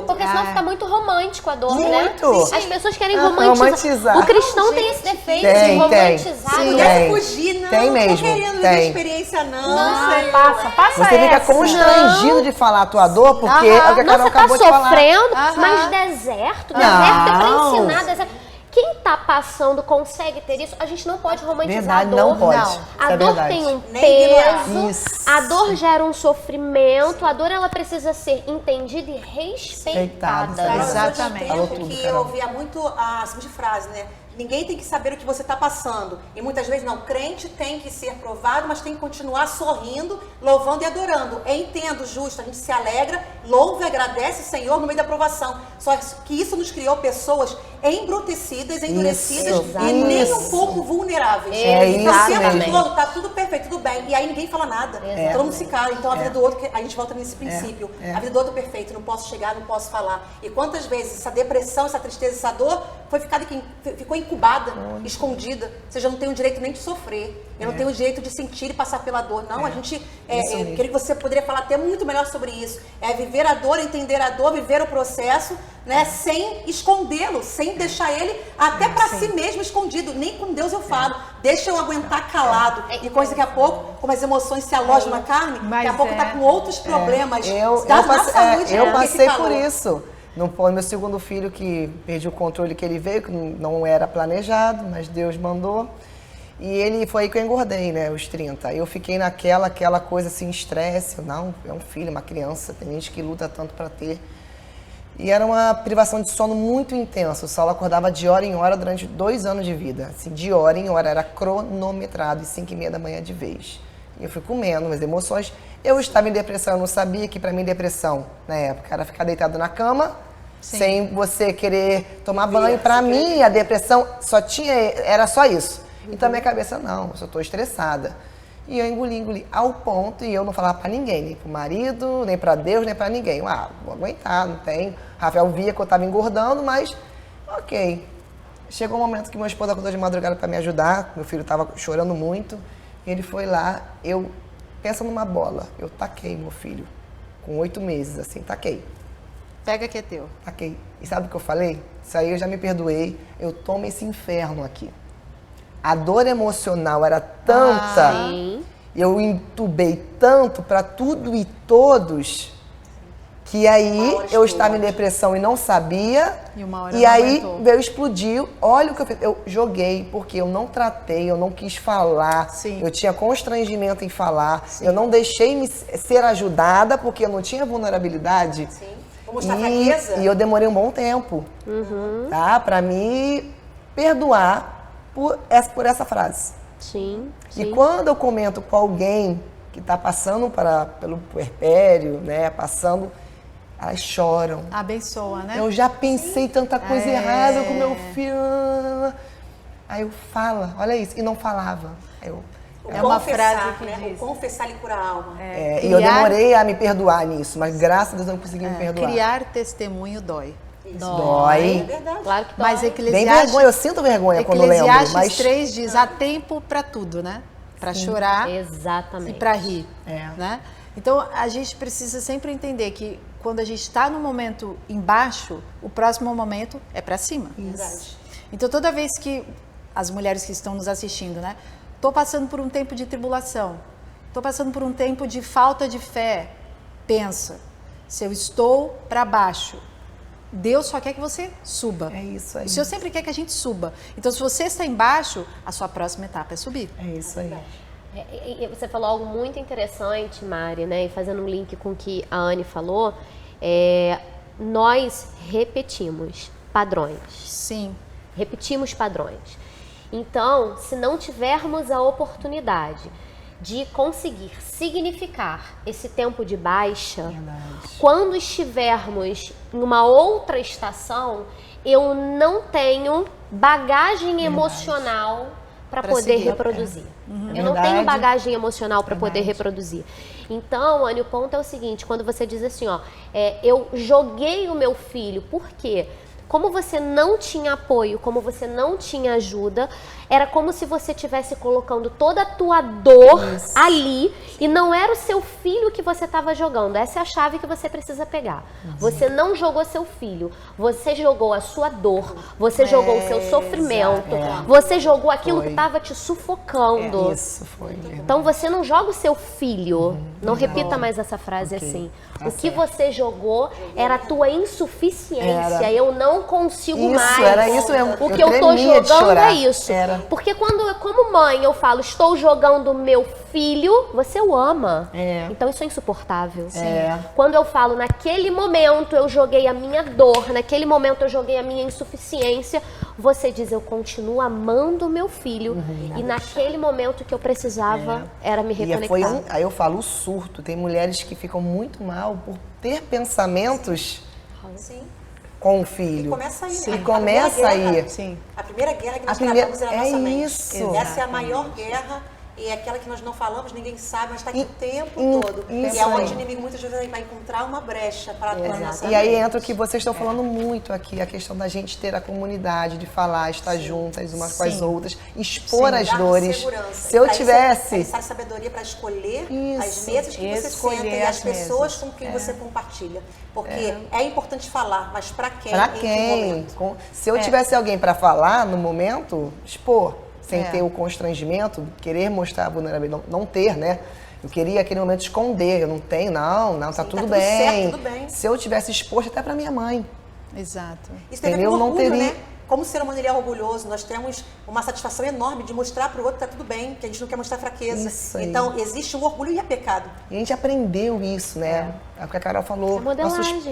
Porque senão fica muito romântico a dor, né? As pessoas querem romantizar. O cristão tem esse defeito de romantizar. Se pudesse fugir, não. Tem mesmo. Não tô querendo viver a experiência, não. Passa Você fica constrangido de falar a tua dor, porque é o que a Carol acabou de falar. Você tá sofrendo, mas deserto é pra ensinar, deserto. Quem tá passando consegue ter isso? A gente não pode romantizar a dor. Não pode. A dor tem um peso, a dor gera um sofrimento, a dor ela precisa ser entendida e respeitada. Exatamente. Eu sou de um tempo que eu ouvia muito a seguinte frase, né? Ninguém tem que saber o que você está passando. E muitas vezes, não, crente tem que ser provado, mas tem que continuar sorrindo, louvando e adorando. Eu entendo, justo, a gente se alegra, louva e agradece o Senhor no meio da provação. Só que isso nos criou pessoas embrutecidas, endurecidas e nem um pouco vulneráveis. Exatamente. Tá tudo perfeito, tudo bem. E aí ninguém fala nada. Todo mundo se cala. Então a vida do outro, a gente volta nesse princípio. A vida do outro é perfeita, não posso chegar, não posso falar. E quantas vezes essa depressão, essa tristeza, essa dor ficou incubada, escondida. Você já não tem o direito nem de sofrer. Eu não tenho o direito de sentir e passar pela dor. Não, a gente... queria que você poderia falar até muito melhor sobre isso. É viver a dor, entender a dor, viver o processo, né? Sem escondê-lo, sem deixar ele até para si mesmo escondido. Nem com Deus eu falo. Deixa eu aguentar calado. E coisa daqui a pouco, como as emoções se alojam na carne, daqui a pouco tá com outros problemas. Eu passei por isso. Não foi meu segundo filho que perdi o controle que ele veio, que não era planejado, mas Deus mandou. E ele foi aí que eu engordei, né, os 30. Eu fiquei naquela coisa assim, estresse. Não, é um filho, uma criança, tem gente que luta tanto para ter. E era uma privação de sono muito intensa. O Saulo acordava de hora em hora durante 2 anos de vida. Assim, de hora em hora, era cronometrado, e 5h30 da manhã de vez. E eu fui comendo as emoções. Eu estava em depressão, eu não sabia que para mim depressão, na época, era ficar deitado na cama, sem você querer tomar banho. Para mim, a depressão era só isso. Então, a minha cabeça, não, eu só estou estressada. E eu engoli, ao ponto, e eu não falava para ninguém, nem pro marido, nem para Deus, nem para ninguém. Vou aguentar, não tem. Rafael via que eu estava engordando, mas ok. Chegou um momento que meu esposo acordou de madrugada para me ajudar, meu filho estava chorando muito, e ele foi lá, pensa numa bola, eu taquei meu filho, com 8 meses, assim, taquei. Pega que é teu. Taquei. E sabe o que eu falei? Isso aí eu já me perdoei, eu tomo esse inferno aqui. A dor emocional era tanta, eu entubei tanto para tudo e todos, Que aí Uma hora eu estava em explode. depressão e não sabia. E uma hora E não aí aguentou. veio, explodiu. Olha o que eu fiz. Eu joguei porque eu não tratei, eu não quis falar. Sim. Eu tinha constrangimento em falar. Sim. Eu não deixei me ser ajudada porque eu não tinha vulnerabilidade. Sim. Vou mostrar fraqueza. E eu demorei um bom tempo, tá? Pra me perdoar por essa frase. Sim, E sim. quando eu comento com alguém que está passando pelo puerpério, né? Passando, elas choram. Abençoa, né? Eu já pensei tanta coisa errada com meu filho. Aí eu fala, olha isso, e não falava. Aí eu, É uma Confessar, frase que né? diz. O confessar lhe cura a alma. e eu demorei a me perdoar nisso, mas graças a Deus eu não consegui me perdoar. Criar testemunho dói. Dói. É verdade. Claro que Mas dói. Bem Eclesiastes, vergonha, eu sinto vergonha quando lembro, Eclesiastes mas 3 diz, há tempo para tudo, né? Para chorar e Exatamente. para rir, É. né? Então, a gente precisa sempre entender que quando a gente está no momento embaixo, o próximo momento é para cima. Verdade. Então, toda vez que as mulheres que estão nos assistindo, né? Estou passando por um tempo de tribulação, estou passando por um tempo de falta de fé. Pensa, se eu estou para baixo, Deus só quer que você suba. é isso aí. O Senhor sempre quer que a gente suba. Então, se você está embaixo, a sua próxima etapa é subir. É isso aí. E você falou algo muito interessante, Mari, né? E fazendo um link com o que a Anne falou, nós repetimos padrões. Sim. Repetimos padrões. Então, se não tivermos a oportunidade de conseguir significar esse tempo de baixa, quando estivermos em uma outra estação, eu não tenho bagagem emocional para Pra poder seguir. reproduzir. Eu não Verdade. tenho bagagem emocional para poder reproduzir. Então, Anny, o ponto é o seguinte, quando você diz assim, ó, eu joguei o meu filho, por quê? Como você não tinha apoio, como você não tinha ajuda, era como se você estivesse colocando toda a tua dor ali e não era o seu filho que você estava jogando. Essa é a chave que você precisa pegar. Você não jogou seu filho, você jogou a sua dor, você jogou o seu sofrimento, você jogou aquilo que estava te sufocando. Isso foi. Então você não joga o seu filho. Não repita mais essa frase assim. O que você jogou era a tua insuficiência. Eu não consigo Isso, mais. era isso mesmo. O Eu que eu tô tremia de jogando chorar. é isso. Era. Porque como mãe eu falo, estou jogando meu filho, você o ama. Então isso é insuportável. Quando eu falo, naquele momento eu joguei a minha dor, naquele momento eu joguei a minha insuficiência, você diz, eu continuo amando o meu filho. E naquele momento que eu precisava era me reconectar. E foi aí eu falo o surto. Tem mulheres que ficam muito mal por ter pensamentos Sim. com o filho. E começa aí, né? E começa aí. Sim. A primeira guerra que nós A primeira- travamos é na é nossa mente. isso. Essa é a maior guerra e é aquela que nós não falamos, ninguém sabe, mas está aqui o tempo todo. isso E é onde aí. o inimigo muitas vezes vai encontrar uma brecha para atuar na nossa E aí mente. entra o que vocês estão falando muito aqui, a questão da gente ter a comunidade, de falar, estar juntas umas com as Sim. outras, expor as Dar dores. segurança. Se eu Pra isso é tivesse... necessária sabedoria para escolher as Isso. mesas que você Escolher senta e as as pessoas mesas. com quem você compartilha. Porque é importante falar, mas para quem? Pra Em que quem? momento? Se eu tivesse alguém pra falar no momento, expor, sem É. ter o constrangimento, querer mostrar a vulnerabilidade, não ter, né? Eu queria aquele momento esconder, eu não tenho, não, tá Sim, tudo tudo bem. certo, tudo bem. Se eu tivesse exposto até pra minha mãe. Exato. Isso tem a ver Entendeu? com Não orgulho, teria- né? Como o ser humano ele é orgulhoso, nós temos uma satisfação enorme de mostrar para o outro que tá tudo bem, que a gente não quer mostrar fraqueza. Isso aí. Então, existe um orgulho e é pecado. E a gente aprendeu isso, né? É o que a Carol falou. É modelagem.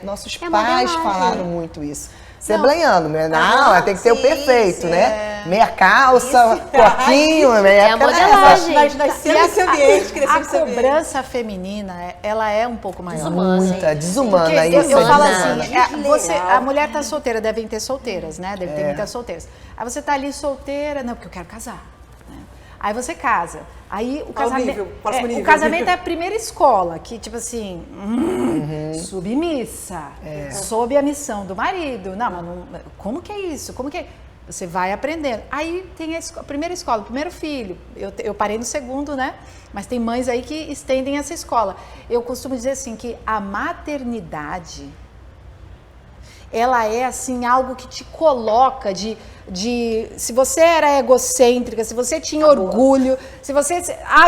Nossos É pais modelagem. falaram muito isso. Seblenhando, né? Não, tem que ser o sim, perfeito, sim, né? Meia calça, coquinho, É meia a modelagem. Nós nascemos nesse ambiente, A crescemos nesse ambiente. cobrança feminina, ela é um pouco maior. Muita, desumana Porque isso. eu falo desumana. assim, Desleal. a mulher tá solteira, devem ter solteiras, né? Deve ter muitas solteiras. Aí você tá ali solteira, não, porque eu quero casar. Né? Aí você casa. Aí o casamento, nível, próximo o nível. casamento é a primeira escola, que tipo assim, submissa, sob a missão do marido. Não, mas não, como que é isso? Como que é? Você vai aprendendo. Aí tem a primeira escola, o primeiro filho. Eu parei no segundo, né? Mas tem mães aí que estendem essa escola. Eu costumo dizer assim, que a maternidade ela é assim algo que te coloca se você era egocêntrica, se você tinha orgulho, se você,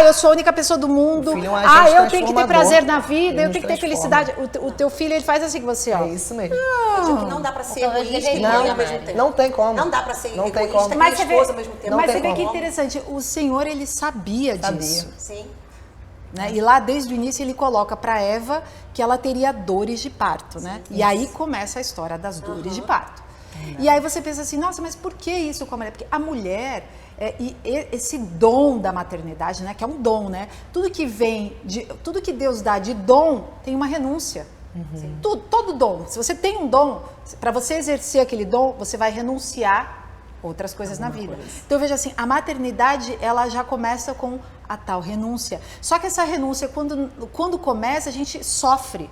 eu sou a única pessoa do mundo, O filho é um agente eu tenho que ter prazer na transformador, vida, ele eu nos tenho que ter transforma. felicidade. O teu filho, ele faz assim com você, ó. É isso mesmo. Eu digo que não dá pra ser Então, egoísta e Não, mãe ao mesmo tempo. não tem como. Não dá pra ser Não tem egoísta como. e Mas você vê, esposa ao mesmo tempo. mas Não você tem vê que como. interessante, o Senhor, ele sabia disso. Sim. Né? E lá desde o início ele coloca para Eva que ela teria dores de parto, né? E aí começa a história das dores de parto. E aí você pensa assim, nossa, mas por que isso com a mulher? Porque a mulher, esse dom da maternidade, né? Que é um dom, né? Tudo que Deus dá de dom tem uma renúncia. Todo dom. Se você tem um dom, para você exercer aquele dom, você vai renunciar outras coisas na vida. Então veja assim, a maternidade ela já começa com a tal renúncia. Só que essa renúncia, quando começa, a gente sofre.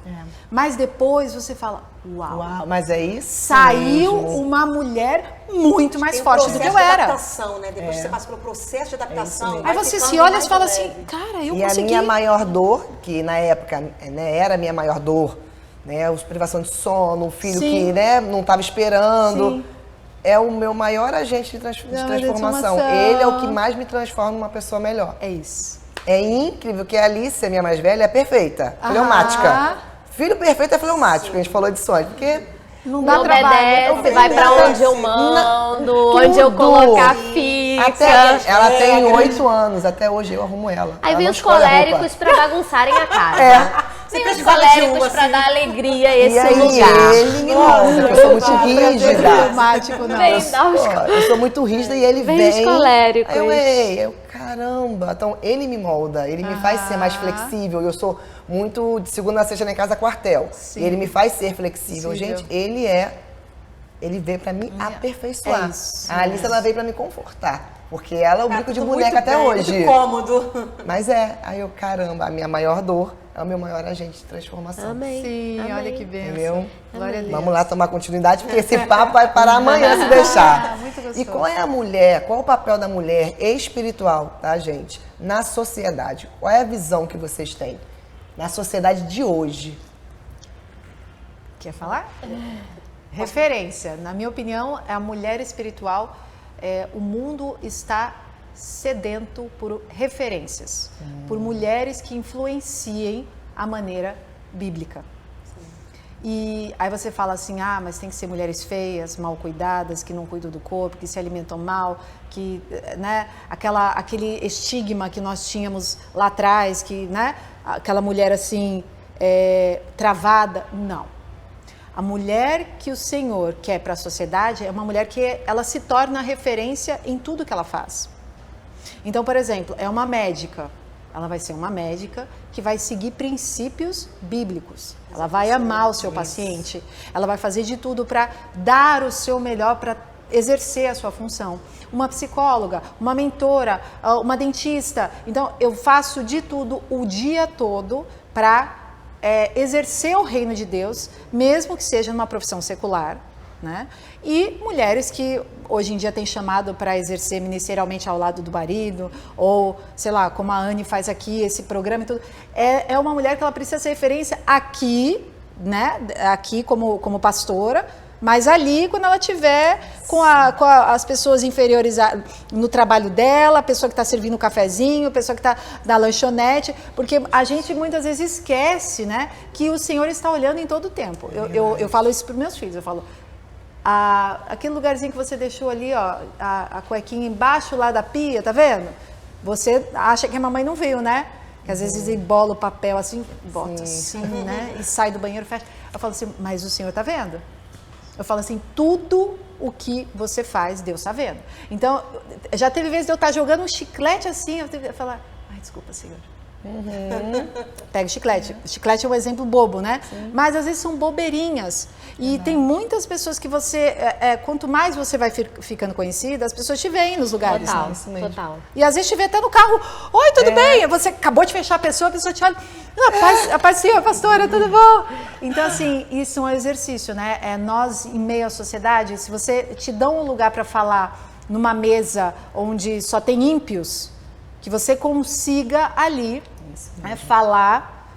Mas depois você fala, uau, Mas é isso saiu mesmo. uma mulher muito mais Tem um forte do que eu processo de era. adaptação, né? Depois que você passa pelo processo de adaptação. mesmo. Aí vai você ficando se olha e mais fala leve. assim, cara, eu E consegui. a minha maior dor, que na época, né, era a minha maior dor, né, a privação de sono, um filho Sim. que, né, não estava esperando, Sim. é o meu maior agente de transformação. Ele é o que mais me transforma numa pessoa melhor. É isso. É incrível que a Alice, a minha mais velha, é perfeita, fleumática. Filho perfeito é fleumático, a gente falou disso antes, porque Não Não dá trabalho. obedece, vai pra onde eu mando, onde eu tudo. colocar fica. até ela tem 8 anos, até hoje eu arrumo ela. Aí Ela vem não os escolhe a roupa. coléricos pra bagunçarem a casa. Você Vem os precisava de coléricos uma, pra assim. dar alegria a E esse aí lugar. ele me molda, porque eu sou muito rígida. Traumático, não. Vem dar os Eu sou muito rígida e ele Vem vem. os coléricos. Aí eu, caramba. Então ele me molda, ele me faz ser mais flexível. Eu sou muito de segunda a sexta lá em casa quartel. Sim. E ele me faz ser flexível. Flexível. Gente, ele veio pra me aperfeiçoar. É isso, A Alice ela veio pra me confortar. Porque ela é o brinco de tudo boneca muito até bem, hoje. muito cômodo. Mas aí eu, caramba, a minha maior dor é o meu maior agente de transformação. Amém. Sim, Amém. olha que bênção. Entendeu? Glória a Deus. Vamos lá tomar continuidade, porque esse papo vai parar amanhã se deixar. Muito gostoso. E qual é a mulher, qual o papel da mulher espiritual, tá, gente? Na sociedade. Qual é a visão que vocês têm? Na sociedade de hoje. Quer falar? Referência. Na minha opinião, a mulher espiritual, o mundo está sedento por referências, por mulheres que influenciem a maneira bíblica. E aí você fala assim, mas tem que ser mulheres feias, mal cuidadas, que não cuidam do corpo, que se alimentam mal, que, né, aquele estigma que nós tínhamos lá atrás, que, né, aquela mulher assim, travada. Não. A mulher que o Senhor quer para a sociedade é uma mulher que ela se torna referência em tudo que ela faz. Então, por exemplo, é uma médica. Ela vai ser uma médica que vai seguir princípios bíblicos. Ela vai amar o seu paciente. Ela vai fazer de tudo para dar o seu melhor para exercer a sua função. Uma psicóloga, uma mentora, uma dentista. Então, eu faço de tudo o dia todo para exercer o reino de Deus, mesmo que seja numa profissão secular, né? E mulheres que hoje em dia têm chamado para exercer ministerialmente ao lado do marido, ou, sei lá, como a Anne faz aqui, esse programa e tudo. É uma mulher que ela precisa ser referência aqui, né? Aqui como pastora, mas ali, quando ela estiver com as pessoas inferiores no trabalho dela, a pessoa que está servindo o cafezinho, a pessoa que está na lanchonete, porque a gente muitas vezes esquece, né, que o Senhor está olhando em todo o tempo. Eu falo isso para os meus filhos, eu falo, aquele lugarzinho que você deixou ali, ó, a cuequinha embaixo lá da pia, tá vendo? Você acha que a mamãe não viu, né? Que às vezes embola o papel assim, bota assim, né, e sai do banheiro, fecha. Eu falo assim, mas o Senhor está vendo? Eu falo assim, tudo o que você faz, Deus está vendo. Então, já teve vezes de eu estar jogando um chiclete assim, eu teve que falar, desculpa, Senhor. Pega o chiclete. O chiclete é um exemplo bobo, né? Sim. Mas às vezes são bobeirinhas. E tem muitas pessoas que você, quanto mais você vai ficando conhecida, as pessoas te veem nos lugares. Total, né? total. E às vezes te vê até no carro, oi, tudo bem? Você acabou de fechar a pessoa te olha, a paz senhor, pastora, tudo bom? Então assim, isso é um exercício, né? Nós, em meio à sociedade, se você te dá um lugar para falar numa mesa onde só tem ímpios, que você consiga ali falar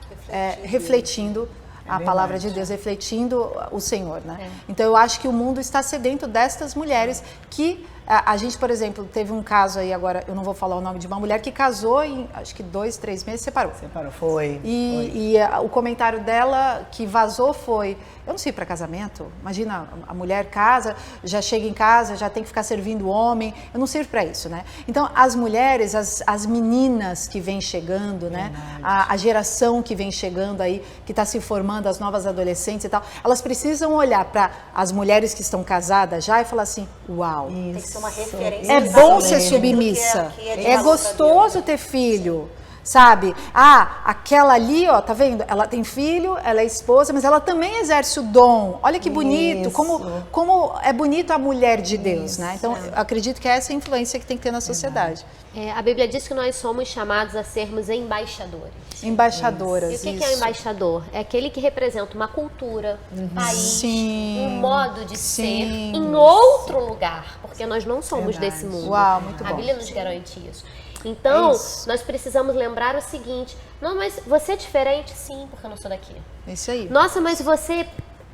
refletindo a palavra de Deus, refletindo o Senhor, né? Então eu acho que o mundo está sedento destas mulheres que a gente, por exemplo, teve um caso aí agora, eu não vou falar o nome de uma mulher que casou em, acho que 2, 3 meses, separou. Foi. E o comentário dela que vazou foi: eu não sirvo para casamento. Imagina, a mulher casa, já chega em casa, já tem que ficar servindo o homem. Eu não sirvo para isso, né? Então, as mulheres, as meninas que vêm chegando, né? A geração que vem chegando aí, que está se formando, as novas adolescentes e tal, elas precisam olhar para as mulheres que estão casadas já e falar assim: uau. Tem que ser uma referência. É bom ser submissa. É gostoso ter filho. Sabe? Aquela ali, ó, tá vendo? Ela tem filho, ela é esposa, mas ela também exerce o dom. Olha que bonito, como é bonito a mulher de Deus, né? Então, eu acredito que é essa a influência que tem que ter na sociedade. A Bíblia diz que nós somos chamados a sermos embaixadores. Embaixadoras. E o que é um embaixador? É aquele que representa uma cultura, um país, um modo de ser em outro lugar, porque nós não somos desse mundo. Uau, muito bom. A Bíblia nos garante isso. Então, nós precisamos lembrar o seguinte: não, mas você é diferente? Sim, porque eu não sou daqui. Isso aí. Nossa, mas você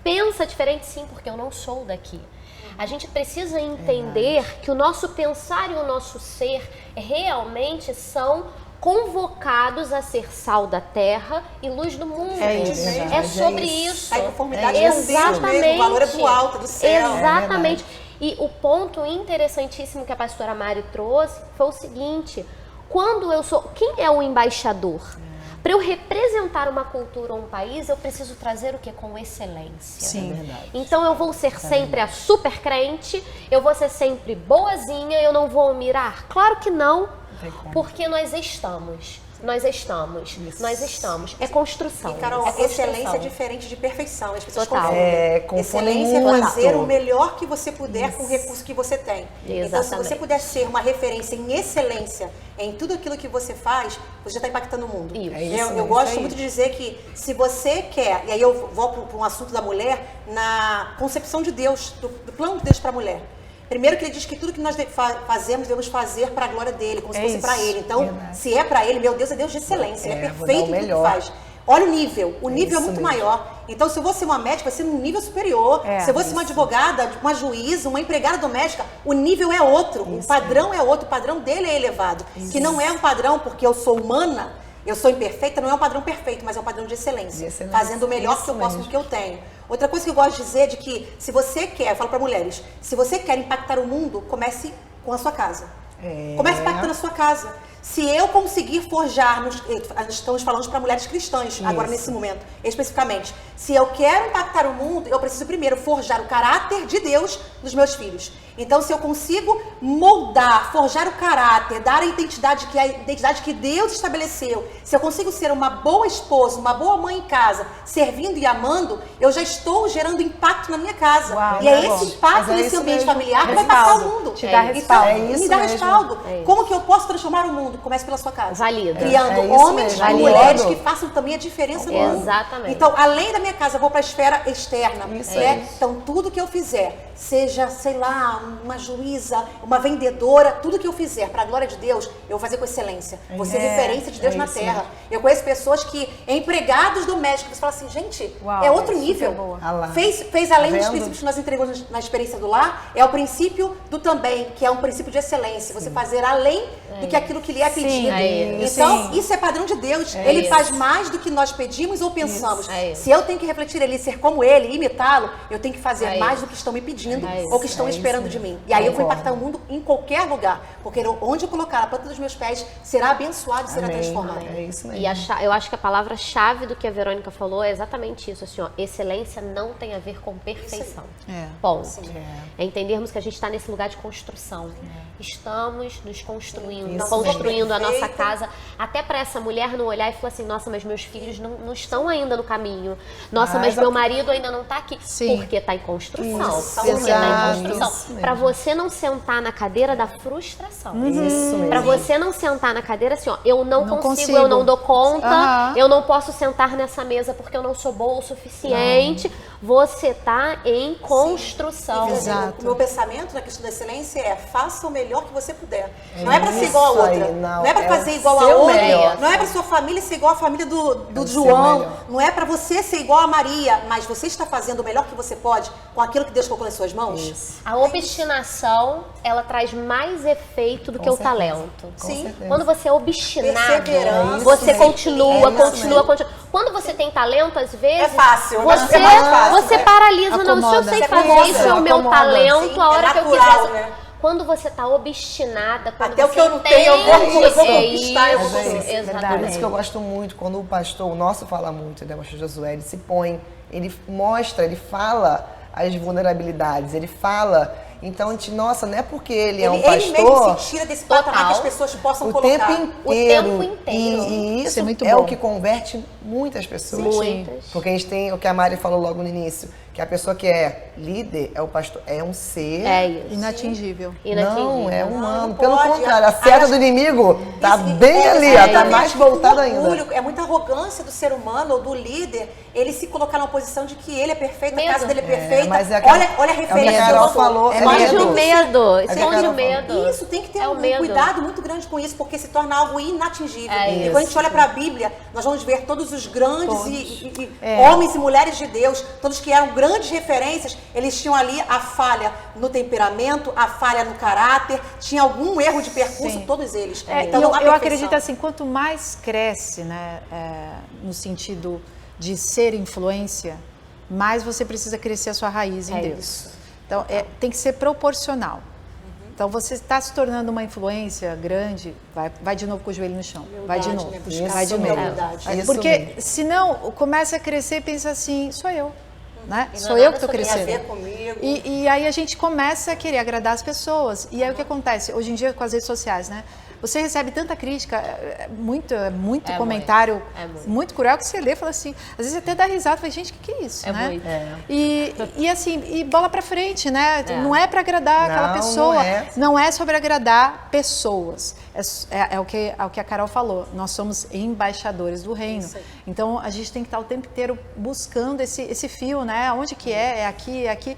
pensa diferente? Sim, porque eu não sou daqui. A gente precisa entender que o nosso pensar e o nosso ser realmente são convocados a ser sal da terra e luz do mundo. É sobre isso. A conformidade com Deus mesmo, o valor é do alto, do céu. Exatamente. E o ponto interessantíssimo que a pastora Mari trouxe foi o seguinte: quando eu sou... Quem é o embaixador? Para eu representar uma cultura ou um país, eu preciso trazer o quê? Com excelência. Sim, verdade. Então eu vou ser sempre a super crente, eu vou ser sempre boazinha, eu não vou mirar? Claro que não, porque nós estamos. É construção. E, Carol, é excelência é diferente de perfeição. As pessoas confundem. Excelência é fazer o melhor que você puder com o recurso que você tem. Exatamente. Então, se você puder ser uma referência em excelência em tudo aquilo que você faz, você já está impactando o mundo. Eu gosto muito de dizer que se você quer, e aí eu volto para um assunto da mulher, na concepção de Deus, do plano de Deus para a mulher. Primeiro que ele diz que tudo que nós fazemos, devemos fazer para a glória dele, como se fosse para ele. Então, se é para ele, meu Deus é Deus de excelência, ele é perfeito em tudo que faz. Olha o nível é muito mesmo. Maior. Então, se eu vou ser uma médica, vai ser num nível superior. Se eu vou ser uma advogada, uma juíza, uma empregada doméstica, o nível é outro, o padrão é outro, o padrão dele é elevado. Que não é um padrão porque eu sou humana, eu sou imperfeita, não é um padrão perfeito, mas é um padrão de excelência. Fazendo o melhor que eu posso com o que eu tenho. Outra coisa que eu gosto de dizer é de que se você quer, eu falo para mulheres, se você quer impactar o mundo, comece com a sua casa. Comece impactando a sua casa. Se eu conseguir forjar, estamos falando para mulheres cristãs agora nesse momento, especificamente. Se eu quero impactar o mundo, eu preciso primeiro forjar o caráter de Deus nos meus filhos. Então, se eu consigo moldar, forjar o caráter, dar a identidade que Deus estabeleceu, se eu consigo ser uma boa esposa, uma boa mãe em casa, servindo e amando, eu já estou gerando impacto na minha casa. E é esse impacto nesse ambiente familiar que vai impactar o mundo. Te dá respaldo. Então, me dá respaldo. Como que eu posso transformar o mundo? Comece pela sua casa. Valida. Criando homens e mulheres que façam também a diferença no mundo. Exatamente. Então, além da minha casa, eu vou para a esfera externa. Então, tudo que eu fizer, seja, sei lá, uma juíza, uma vendedora, tudo que eu fizer para a glória de Deus, eu vou fazer com excelência. Vou ser referência de Deus na terra. Eu conheço pessoas que, empregados domésticos, falam assim, gente, é outro nível. Fez além dos princípios que nós entregamos na experiência do lar, é o princípio do também, que é um princípio de excelência. Você fazer além do que aquilo que lhe é pedido. Então, isso é padrão de Deus. Ele faz mais do que nós pedimos ou pensamos. Se eu tenho que refletir ele, ser como ele, imitá-lo, eu tenho que fazer mais do que estão me pedindo ou que estão esperando de mim. E aí eu vou impactar o mundo em qualquer lugar. Porque onde eu colocar a planta dos meus pés, será abençoado e será transformado. É isso mesmo. E eu acho que a palavra-chave do que a Verônica falou é exatamente isso. Assim, ó, excelência não tem a ver com perfeição. Ponto. É entendermos que a gente está nesse lugar de construção. Estamos nos construindo, construindo a nossa casa. Até para essa mulher não olhar e falar assim, nossa, mas meus filhos não estão ainda no caminho. Nossa, mas meu marido ainda não está aqui. Porque está em construção. Para você não sentar na cadeira da frustração. Para você não sentar na cadeira assim, ó, eu não consigo, eu não dou conta, eu não posso sentar nessa mesa porque eu não sou boa o suficiente. Você está em construção. O meu pensamento na questão da excelência é faça o melhor que você puder. Não é para ser igual a outra. Não é para fazer igual a outra melhor. Não é para sua família ser igual a família do ser João. melhor. Não é para você ser igual a Maria. Mas você está fazendo o melhor que você pode com aquilo que Deus colocou nas suas mãos? Isso. A obstinação, ela traz mais efeito do que o certeza. talento. Com Sim. certeza. Quando você é obstinado, Perseverança, você mesmo. continua, É isso continua, mesmo. continua. Quando você tem talento, às vezes, É fácil, né? você, É mais fácil, você né? paralisa. Não, se eu Acomoda. sei Você fazer, acomoda, isso é o meu acomoda. talento, Sim, a hora é que eu natural, quiser. né? Quando você tá obstinada, quando Até o você que eu não tenho, eu vou conquistar, eu vou Mas é conseguir. isso. Exatamente. Por isso que eu gosto muito, quando o pastor, o nosso fala muito, né, o pastor Josué, ele se põe, ele mostra, ele fala as vulnerabilidades, ele fala. Então, a gente, nossa, não é porque ele é um Ele mesmo pastor se tira desse Total. patamar que as pessoas possam o colocar. tempo inteiro. O tempo inteiro. E Isso isso é muito é bom. o que converte muitas pessoas. Muitas. Porque a gente tem o que a Mari falou logo no início, que a pessoa que é líder, é o pastor, é um ser. É isso. Inatingível. Não, é humano. não Pelo pode. contrário, a Aí seta as- do inimigo tá Isso, bem ali, ó, tá é mais muito voltada ainda. orgulho, é muita arrogância do ser humano ou do líder, ele se colocar na posição de que ele é perfeito, a Medo. casa dele é perfeita. mas é aquela- olha a é o que referência. a Carol do- falou, é Esconde medo. o medo. É que a Esconde Carol o medo. Isso, tem que ter É o um medo. cuidado muito grande com isso, porque se torna algo inatingível. É e isso. quando a gente olha para a Bíblia, nós vamos ver todos os grandes É. homens e mulheres de Deus, todos que eram grandes referências, eles tinham ali a falha no temperamento, a falha no caráter, tinha algum erro de percurso, Sim. todos eles. É, Então, e eu, não há eu perfeição. acredito assim, quanto mais cresce, né, no sentido de ser influência, mais você precisa crescer a sua raiz em É Deus. isso. Então, tem que ser proporcional. Então, você está se tornando uma influência grande, vai de novo com o joelho no chão. Vai de Humildade, novo. né? Buscar Vai de sempre novo. a humildade. Isso Porque mesmo. senão começa a crescer e pensa assim, sou eu. Né? E não Sou é eu nada que estou sobre Tem a crescendo. ver comigo. E aí a gente começa a querer agradar as pessoas. E aí o que acontece? Hoje em dia com as redes sociais, né? Você recebe tanta crítica, muito comentário, muito cruel, que você lê e fala assim, às vezes até dá risada, fala, gente, o que é isso, É né? muito. E assim, e bola pra frente, né? Não é pra agradar aquela Não, pessoa, não é. não é sobre agradar pessoas. É o que a Carol falou, nós somos embaixadores do reino. Então a gente tem que estar o tempo inteiro buscando esse fio, né? Onde que é aqui,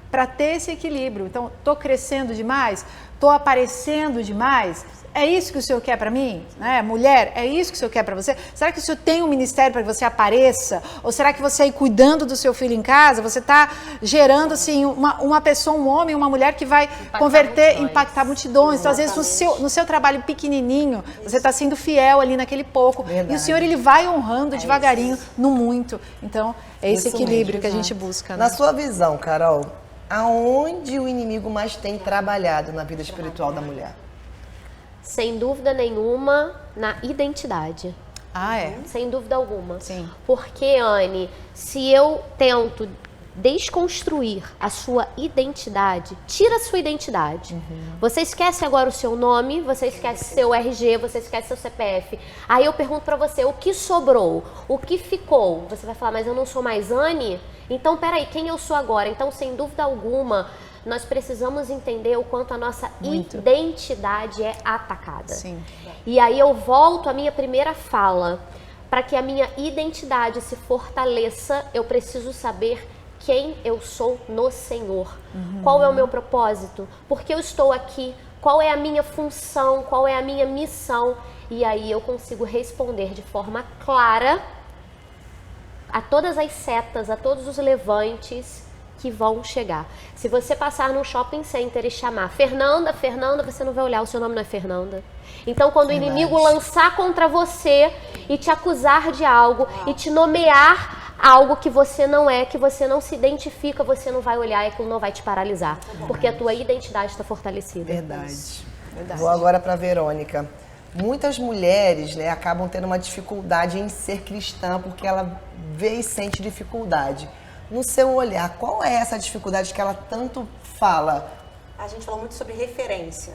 para ter esse equilíbrio. Então, estou crescendo demais? Estou aparecendo demais? É isso que o Senhor quer para mim? Né? Mulher, é isso que o Senhor quer para você? Será que o Senhor tem um ministério para que você apareça? Ou será que você aí cuidando do seu filho em casa, você está gerando assim, uma pessoa, um homem, uma mulher que vai impactar multidões. Então, às vezes, no seu trabalho pequenininho, você está sendo fiel ali naquele pouco. Verdade. E o Senhor, ele vai honrando devagarinho no muito. Então, é esse Isso equilíbrio mesmo, que a gente busca. Na Né? sua visão, Carol, aonde o inimigo mais tem trabalhado na vida espiritual da mulher? Sem dúvida nenhuma, na identidade. Ah, é. Sem dúvida alguma. Sim. Porque, Anne, se eu tento desconstruir a sua identidade, tira a sua identidade. Você esquece agora o seu nome, você esquece seu RG, você esquece seu CPF. Aí eu pergunto pra você, o que sobrou? O que ficou? Você vai falar, mas eu não sou mais Anne? Então, peraí, quem eu sou agora? Então, sem dúvida alguma, nós precisamos entender o quanto a nossa identidade é atacada. Sim. E aí eu volto à minha primeira fala. Para que a minha identidade se fortaleça, eu preciso saber quem eu sou no Senhor. Qual é o meu propósito? Por que eu estou aqui? Qual é a minha função? Qual é a minha missão? E aí eu consigo responder de forma clara a todas as setas, a todos os levantes que vão chegar. Se você passar num shopping center e chamar Fernanda, você não vai olhar, o seu nome não é Fernanda. Então, quando o inimigo lançar contra você e te acusar de algo e te nomear algo que você não é, que você não se identifica, você não vai olhar e aquilo não vai te paralisar. Porque a tua identidade está fortalecida. Verdade. Vou agora para Verônica. Muitas mulheres, né, acabam tendo uma dificuldade em ser cristã porque ela vê e sente dificuldade. No seu olhar, qual é essa dificuldade que ela tanto fala? A gente falou muito sobre referência.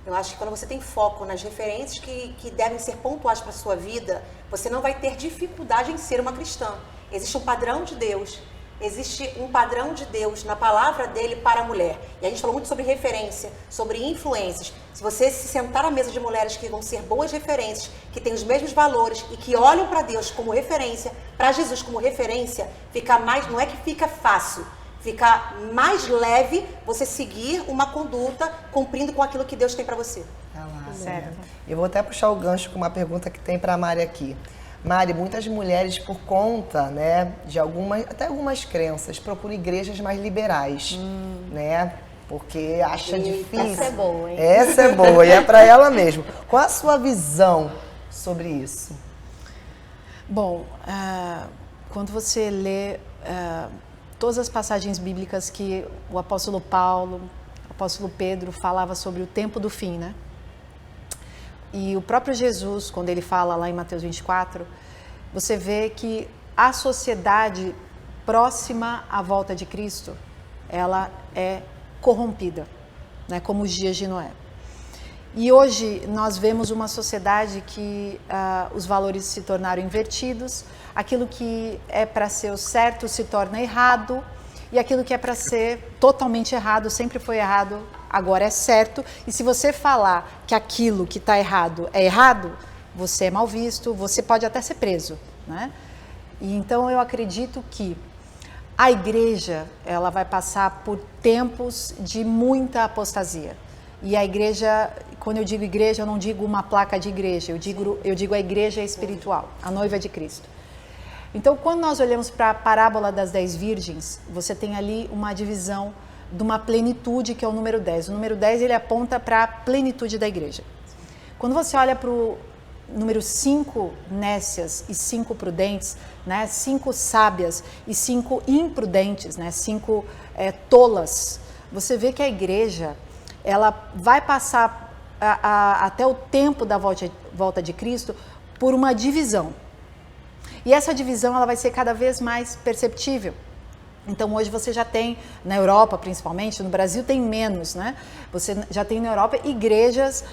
Eu acho que quando você tem foco nas referências que devem ser pontuais para a sua vida, você não vai ter dificuldade em ser uma cristã. Existe um padrão de Deus. Existe um padrão de Deus na palavra dele para a mulher. E a gente falou muito sobre referência, sobre influências. Se você se sentar à mesa de mulheres que vão ser boas referências, que têm os mesmos valores e que olham para Deus como referência, para Jesus como referência, fica mais, não é que fica fácil, fica mais leve você seguir uma conduta cumprindo com aquilo que Deus tem para você. certo. Eu vou até puxar o gancho com uma pergunta que tem para a Mari aqui. Mari, muitas mulheres, por conta, né, de até algumas crenças, procuram igrejas mais liberais, né? Porque acha difícil. Essa é boa, hein? Essa é boa, e é para ela mesmo. Qual a sua visão sobre isso? Bom, quando você lê todas as passagens bíblicas que o apóstolo Paulo, o apóstolo Pedro falava sobre o tempo do fim, né? E o próprio Jesus, quando ele fala lá em Mateus 24, você vê que a sociedade próxima à volta de Cristo, ela é corrompida, né? Como os dias de Noé. E hoje nós vemos uma sociedade que os valores se tornaram invertidos, aquilo que é para ser o certo se torna errado, e aquilo que é para ser totalmente errado, sempre foi errado, agora é certo. E se você falar que aquilo que está errado é errado, você é mal visto, você pode até ser preso, né? E então eu acredito que a igreja, ela vai passar por tempos de muita apostasia. E a igreja, quando eu digo igreja, eu não digo uma placa de igreja, eu digo a igreja espiritual, a noiva de Cristo. Então, quando nós olhamos para a parábola das 10 virgens, você tem ali uma divisão de uma plenitude que é o número 10. O número 10, ele aponta para a plenitude da igreja. Quando você olha para o número 5 nécias e 5 prudentes, né? 5 sábias e 5 imprudentes, né? 5 tolas, você vê que a igreja, ela vai passar até o tempo da volta de Cristo por uma divisão. E essa divisão, ela vai ser cada vez mais perceptível. Então, hoje você já tem, na Europa principalmente, no Brasil tem menos, né? Você já tem na Europa igrejas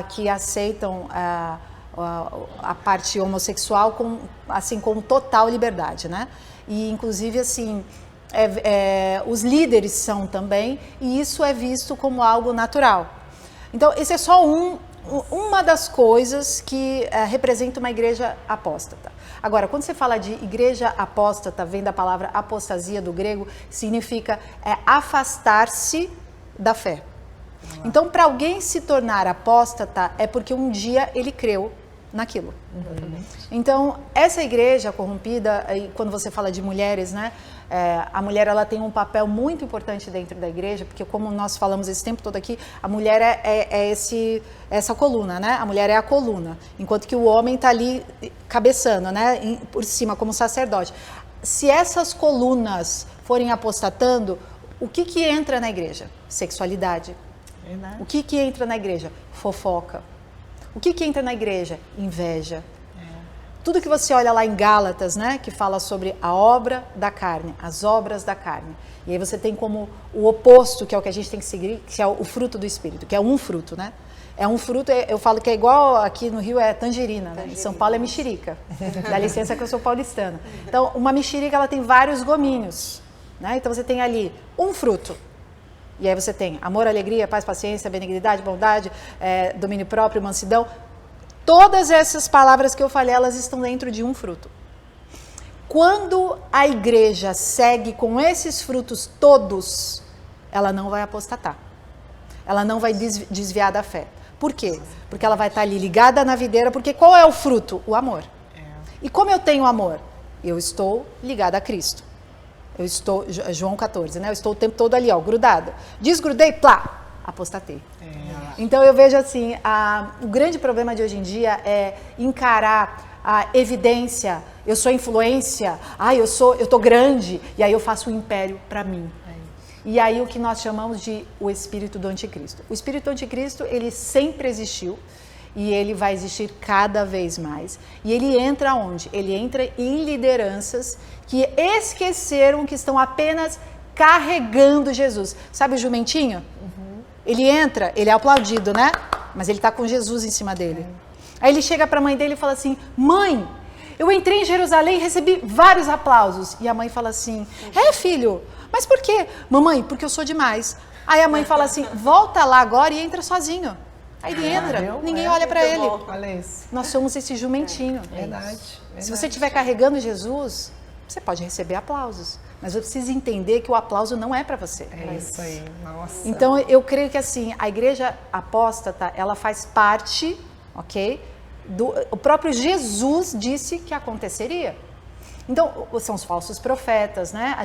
que aceitam a parte homossexual com total liberdade, né? E, inclusive, assim, os líderes são também, e isso é visto como algo natural. Então, esse é só uma das coisas que representa uma igreja apóstata. Agora, quando você fala de igreja apóstata, vem da palavra apostasia do grego, significa afastar-se da fé. Então, para alguém se tornar apóstata, é porque um dia ele creu naquilo. Então, essa igreja corrompida, quando você fala de mulheres, né? A mulher, ela tem um papel muito importante dentro da igreja, porque como nós falamos esse tempo todo aqui, a mulher é essa coluna, né? A mulher é a coluna, enquanto que o homem está ali cabeçando, né? Por cima, como sacerdote. Se essas colunas forem apostatando, o que entra na igreja? Sexualidade. Verdade. O que entra na igreja? Fofoca. O que entra na igreja? Inveja. Tudo que você olha lá em Gálatas, né, que fala sobre a obra da carne, as obras da carne. E aí você tem como o oposto, que é o que a gente tem que seguir, que é o fruto do Espírito, que é um fruto, né? É um fruto, eu falo que é igual aqui no Rio é tangerina, né? Em São Paulo é mexerica. Dá licença que eu sou paulistana. Então, uma mexerica, ela tem vários gominhos, né? Então você tem ali um fruto. E aí você tem amor, alegria, paz, paciência, benignidade, bondade, domínio próprio, mansidão. Todas essas palavras que eu falei, elas estão dentro de um fruto. Quando a igreja segue com esses frutos todos, ela não vai apostatar. Ela não vai desviar da fé. Por quê? Porque ela vai estar ali ligada na videira, porque qual é o fruto? O amor. E como eu tenho amor? Eu estou ligada a Cristo. Eu estou, João 14, né? Eu estou o tempo todo ali, ó, grudada. Desgrudei, plá, apostatei. Então eu vejo assim, o grande problema de hoje em dia é encarar a evidência, eu sou influência, eu tô grande, e aí eu faço um império para mim. E aí o que nós chamamos de o espírito do anticristo. O espírito do anticristo, ele sempre existiu e ele vai existir cada vez mais. E ele entra onde? Ele entra em lideranças que esqueceram que estão apenas carregando Jesus. Sabe o jumentinho? Ele entra, ele é aplaudido, né? Mas ele está com Jesus em cima dele. Aí ele chega para a mãe dele e fala assim: mãe, eu entrei em Jerusalém e recebi vários aplausos. E a mãe fala assim: filho, mas por quê? Mamãe, porque eu sou demais. Aí a mãe fala assim: volta lá agora e entra sozinho. Aí ele entra, ninguém olha para ele. Olha isso. Nós somos esse jumentinho. Verdade. Se você estiver carregando Jesus, você pode receber aplausos. mas você precisa entender que o aplauso não é para você. É isso aí, nossa. Então, eu creio que assim, a igreja apóstata, ela faz parte, ok? O próprio Jesus disse que aconteceria. Então, são os falsos profetas, né?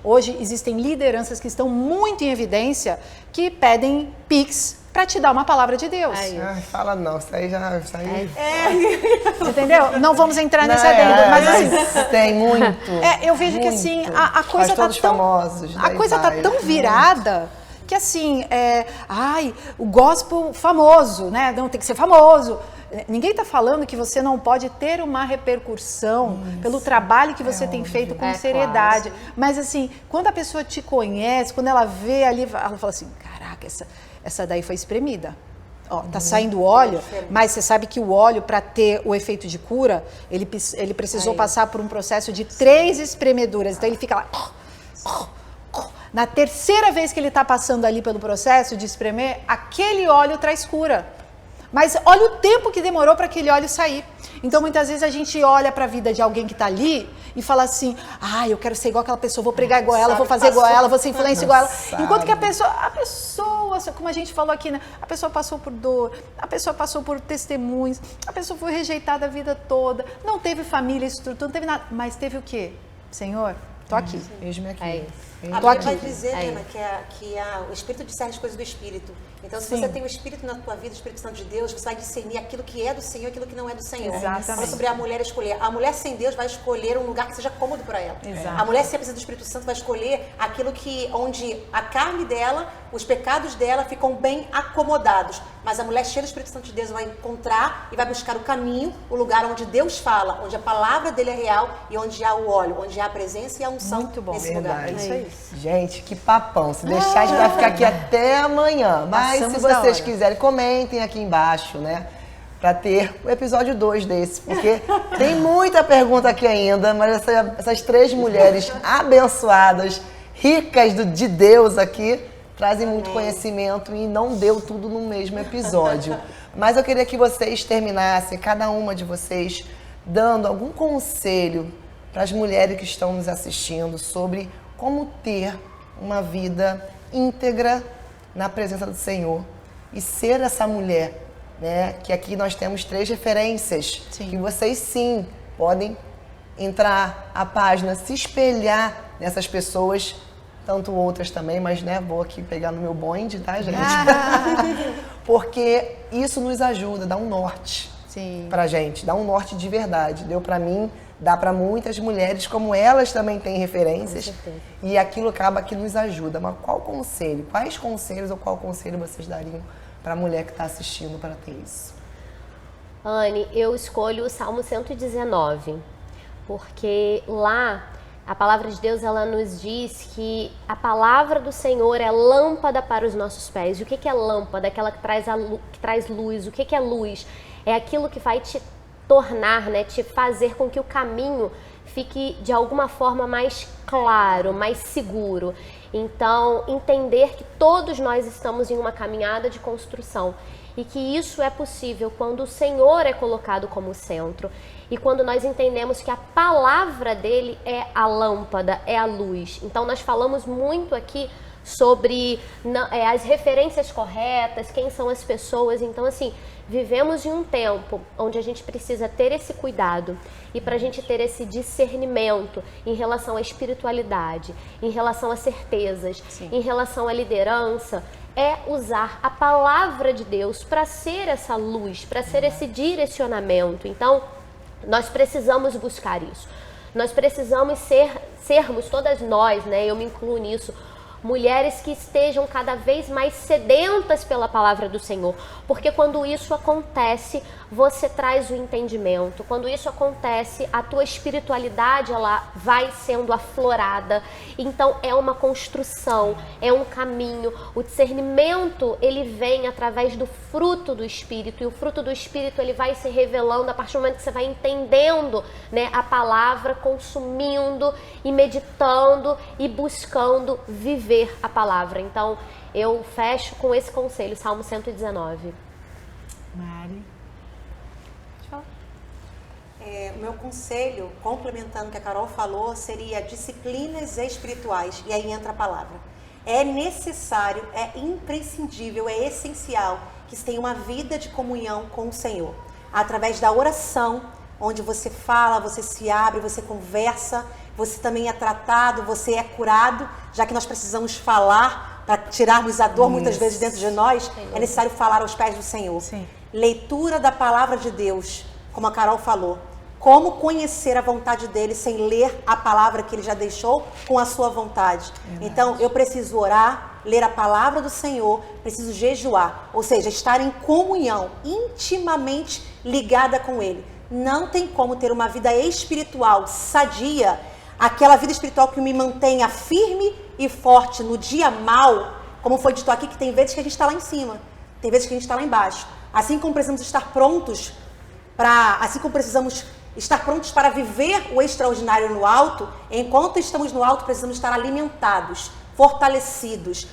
Hoje existem lideranças que estão muito em evidência que pedem Pix para te dar uma palavra de Deus. Ai, fala não, isso aí já... Isso aí... Entendeu? Não vamos entrar nesse adendo, mas assim... Tem muito. Eu vejo que assim, a coisa tá todos tão... famosos, A coisa tá tão virada que assim, o gospel famoso, né? Não, tem que ser famoso. Ninguém está falando que você não pode ter uma repercussão pelo trabalho que você tem feito com seriedade. Claro. Mas assim, quando a pessoa te conhece, quando ela vê ali, ela fala assim, caraca, essa daí foi espremida. Ó, tá saindo óleo, mas você sabe que o óleo, para ter o efeito de cura, ele precisou passar por um processo de 3 espremeduras. Então ele fica lá... Na terceira vez que ele está passando ali pelo processo de espremer, aquele óleo traz cura. Mas olha o tempo que demorou para aquele óleo sair. Então, muitas vezes a gente olha para a vida de alguém que está ali e fala assim, eu quero ser igual aquela pessoa, vou pregar igual ela, vou fazer igual ela, vou ser influência igual ela. Enquanto que a pessoa, como a gente falou aqui, né? A pessoa passou por dor, a pessoa passou por testemunhos, a pessoa foi rejeitada a vida toda, não teve família, estrutura, não teve nada, mas teve o quê? Senhor, tô aqui. Mesmo aqui. É isso. A Bíblia vai dizer, Ana, que o Espírito discerne as coisas do Espírito. Então, se você tem o Espírito na tua vida, o Espírito Santo de Deus, você vai discernir aquilo que é do Senhor e aquilo que não é do Senhor. Exatamente. Fala sobre a mulher escolher. A mulher sem Deus vai escolher um lugar que seja cômodo para ela. Exato. A mulher sem a presença do Espírito Santo vai escolher aquilo onde a carne dela, os pecados dela ficam bem acomodados. Mas a mulher cheia do Espírito Santo de Deus vai encontrar e vai buscar o caminho, o lugar onde Deus fala, onde a palavra dele é real e onde há o óleo, onde há a presença e a unção nesse lugar. Verdade. É isso aí. Gente, que papão. Se deixar, a gente vai ficar aqui até amanhã. Mas Passamos se da vocês hora. quiserem, comentem aqui embaixo, né? Pra ter o episódio 2 desse. Porque tem muita pergunta aqui ainda, mas essas 3 mulheres abençoadas, ricas de Deus aqui, trazem muito conhecimento e não deu tudo no mesmo episódio. Mas eu queria que vocês terminassem, cada uma de vocês, dando algum conselho para as mulheres que estão nos assistindo sobre como ter uma vida íntegra na presença do Senhor e ser essa mulher, né? Que aqui nós temos 3 referências, que vocês sim podem entrar a página, se espelhar nessas pessoas, tanto outras também, mas né, vou aqui pegar no meu bonde, tá, gente? Porque isso nos ajuda, dá um norte pra gente, dá um norte de verdade. Deu pra mim, dá pra muitas mulheres, como elas também têm referências, e aquilo acaba que nos ajuda. Mas quais conselhos ou qual conselho vocês dariam pra mulher que tá assistindo para ter isso? Anne, eu escolho o Salmo 119, porque lá a palavra de Deus, ela nos diz que a palavra do Senhor é lâmpada para os nossos pés. E o que é lâmpada? Aquela que traz luz. O que é luz? É aquilo que vai te tornar, né, te fazer com que o caminho fique de alguma forma mais claro, mais seguro. Então, entender que todos nós estamos em uma caminhada de construção e que isso é possível quando o Senhor é colocado como centro e quando nós entendemos que a palavra dele é a lâmpada, é a luz. Então, nós falamos muito aqui sobre as referências corretas, quem são as pessoas. Então, assim, vivemos em um tempo onde a gente precisa ter esse cuidado e para a gente ter esse discernimento em relação à espiritualidade, em relação a certezas, em relação à liderança, é usar a palavra de Deus para ser essa luz, para ser esse direcionamento. Então, nós precisamos buscar isso. Nós precisamos sermos, todas nós, né? Eu me incluo nisso, mulheres que estejam cada vez mais sedentas pela palavra do Senhor, porque quando isso acontece, você traz o entendimento. Quando isso acontece, a tua espiritualidade, ela vai sendo aflorada. Então é uma construção, é um caminho. O discernimento, ele vem através do fruto do Espírito, e o fruto do Espírito, ele vai se revelando a partir do momento que você vai entendendo, né, a palavra, consumindo e meditando e buscando viver a palavra. Então eu fecho com esse conselho, Salmo 119. Mari. O meu conselho, complementando o que a Carol falou, seria disciplinas espirituais. E aí entra a palavra. É necessário, é imprescindível, é essencial que se tenha uma vida de comunhão com o Senhor. Através da oração, onde você fala, você se abre, você conversa, você também é tratado, você é curado, já que nós precisamos falar para tirarmos a dor muitas vezes dentro de nós, é necessário falar aos pés do Senhor. Sim. Leitura da palavra de Deus, como a Carol falou. Como conhecer a vontade dele sem ler a palavra que ele já deixou com a sua vontade. Então, eu preciso orar, ler a palavra do Senhor, preciso jejuar, ou seja, estar em comunhão, intimamente ligada com ele. Não tem como ter uma vida espiritual sadia, aquela vida espiritual que me mantenha firme e forte no dia mau, como foi dito aqui, que tem vezes que a gente está lá em cima, tem vezes que a gente está lá embaixo. Assim como precisamos estar prontos para viver o extraordinário no alto, enquanto estamos no alto, precisamos estar alimentados, fortalecidos,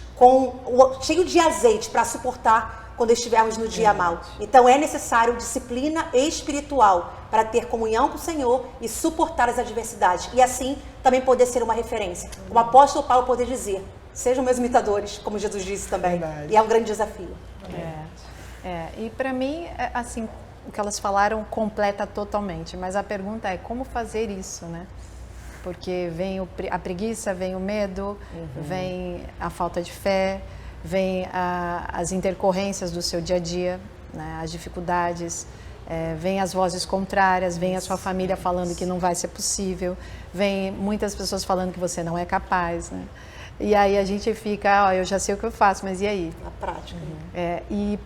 cheio de azeite para suportar quando estivermos no dia mau. Então é necessário disciplina espiritual para ter comunhão com o Senhor e suportar as adversidades. E assim também poder ser uma referência. Como o apóstolo Paulo poder dizer, sejam meus imitadores, como Jesus disse também. E é um grande desafio. E para mim, assim, o que elas falaram completa totalmente, mas a pergunta é como fazer isso, né? Porque vem a preguiça, vem o medo, vem a falta de fé, vem as intercorrências do seu dia a dia, né? As dificuldades, vem as vozes contrárias, vem a sua família falando que não vai ser possível, vem muitas pessoas falando que você não é capaz, né? E aí a gente fica, eu já sei o que eu faço, mas e aí? A prática. E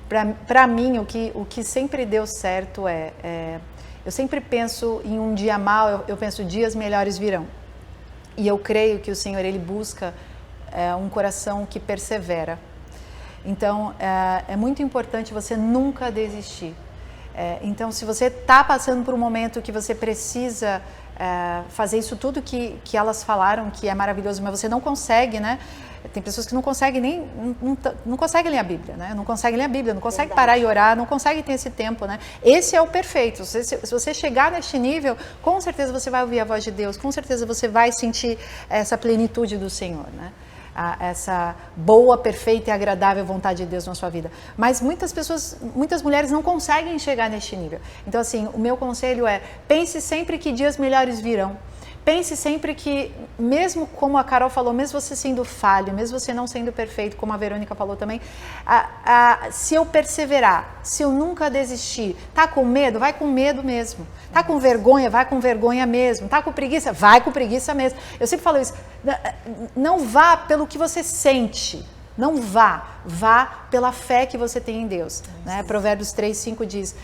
para mim, o que sempre deu certo eu sempre penso em um dia mau, eu penso dias melhores virão. E eu creio que o Senhor, Ele busca um coração que persevera. Então, é muito importante você nunca desistir. Então, se você está passando por um momento que você precisa fazer isso tudo que elas falaram, que é maravilhoso, mas você não consegue, né? Tem pessoas que não conseguem não conseguem ler a Bíblia, né? Não conseguem ler a Bíblia, não conseguem parar e orar, não conseguem ter esse tempo, né? Esse é o perfeito. Se você chegar neste nível, com certeza você vai ouvir a voz de Deus, com certeza você vai sentir essa plenitude do Senhor, né? Essa boa, perfeita e agradável vontade de Deus na sua vida. Mas muitas mulheres não conseguem chegar neste nível. Então, assim, o meu conselho é, pense sempre que dias melhores virão. Pense sempre que, mesmo como a Carol falou, mesmo você sendo falho, mesmo você não sendo perfeito, como a Verônica falou também, se eu perseverar, se eu nunca desistir, tá com medo? Vai com medo mesmo. Tá com vergonha? Vai com vergonha mesmo. Tá com preguiça? Vai com preguiça mesmo. Eu sempre falo isso, não vá pelo que você sente. Não vá pela fé que você tem em Deus. Né? Provérbios 3:5 diz,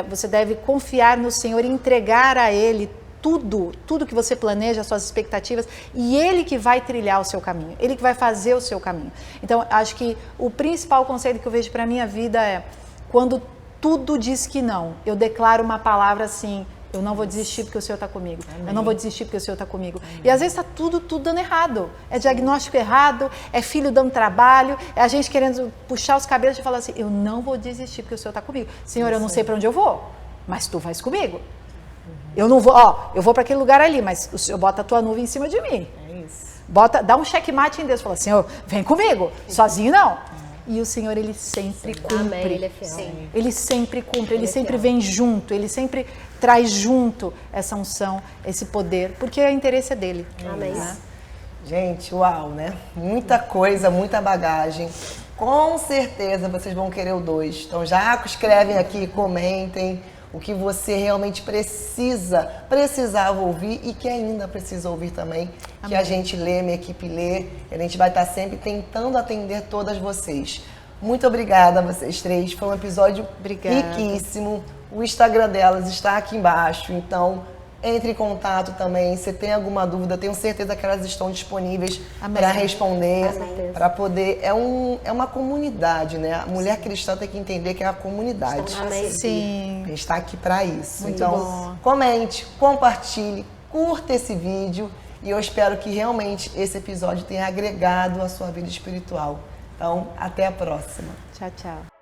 você deve confiar no Senhor e entregar a Ele tudo que você planeja, as suas expectativas, e Ele que vai trilhar o seu caminho, Ele que vai fazer o seu caminho. Então, acho que o principal conselho que eu vejo para a minha vida é, quando tudo diz que não, eu declaro uma palavra assim, eu não vou desistir porque o Senhor está comigo. Amém. Eu não vou desistir porque o Senhor está comigo. Amém. E às vezes está tudo dando errado. É diagnóstico errado, é filho dando trabalho, é a gente querendo puxar os cabelos e falar assim, eu não vou desistir porque o Senhor está comigo. Senhor, eu não sei para onde eu vou, mas Tu vais comigo. Eu não vou, eu vou para aquele lugar ali, mas o Senhor bota a Tua nuvem em cima de mim. É isso. Dá um checkmate em Deus, fala, Senhor, vem comigo, sozinho não. E o Senhor, Ele sempre cumpre. Amém, Ele é fiel. Sim. Ele sempre cumpre, Ele sempre vem junto, Ele sempre traz junto essa unção, esse poder, porque o interesse é dele. Amém. Né? Gente, uau, né? Muita coisa, muita bagagem. Com certeza vocês vão querer o 2. Então já escrevem aqui, comentem o que você realmente precisava ouvir e que ainda precisa ouvir também. Amém. Que a gente lê, minha equipe lê, a gente vai estar sempre tentando atender todas vocês. Muito obrigada a vocês três, foi um episódio riquíssimo. O Instagram delas está aqui embaixo, então entre em contato também. Se tem alguma dúvida, tenho certeza que elas estão disponíveis para responder, para poder. É uma comunidade, né? A mulher cristã tem que entender que é a comunidade. Sim. A gente está aqui para isso. Muito então, bom. Comente, compartilhe, curta esse vídeo e eu espero que realmente esse episódio tenha agregado a sua vida espiritual. Então, até a próxima. Tchau, tchau.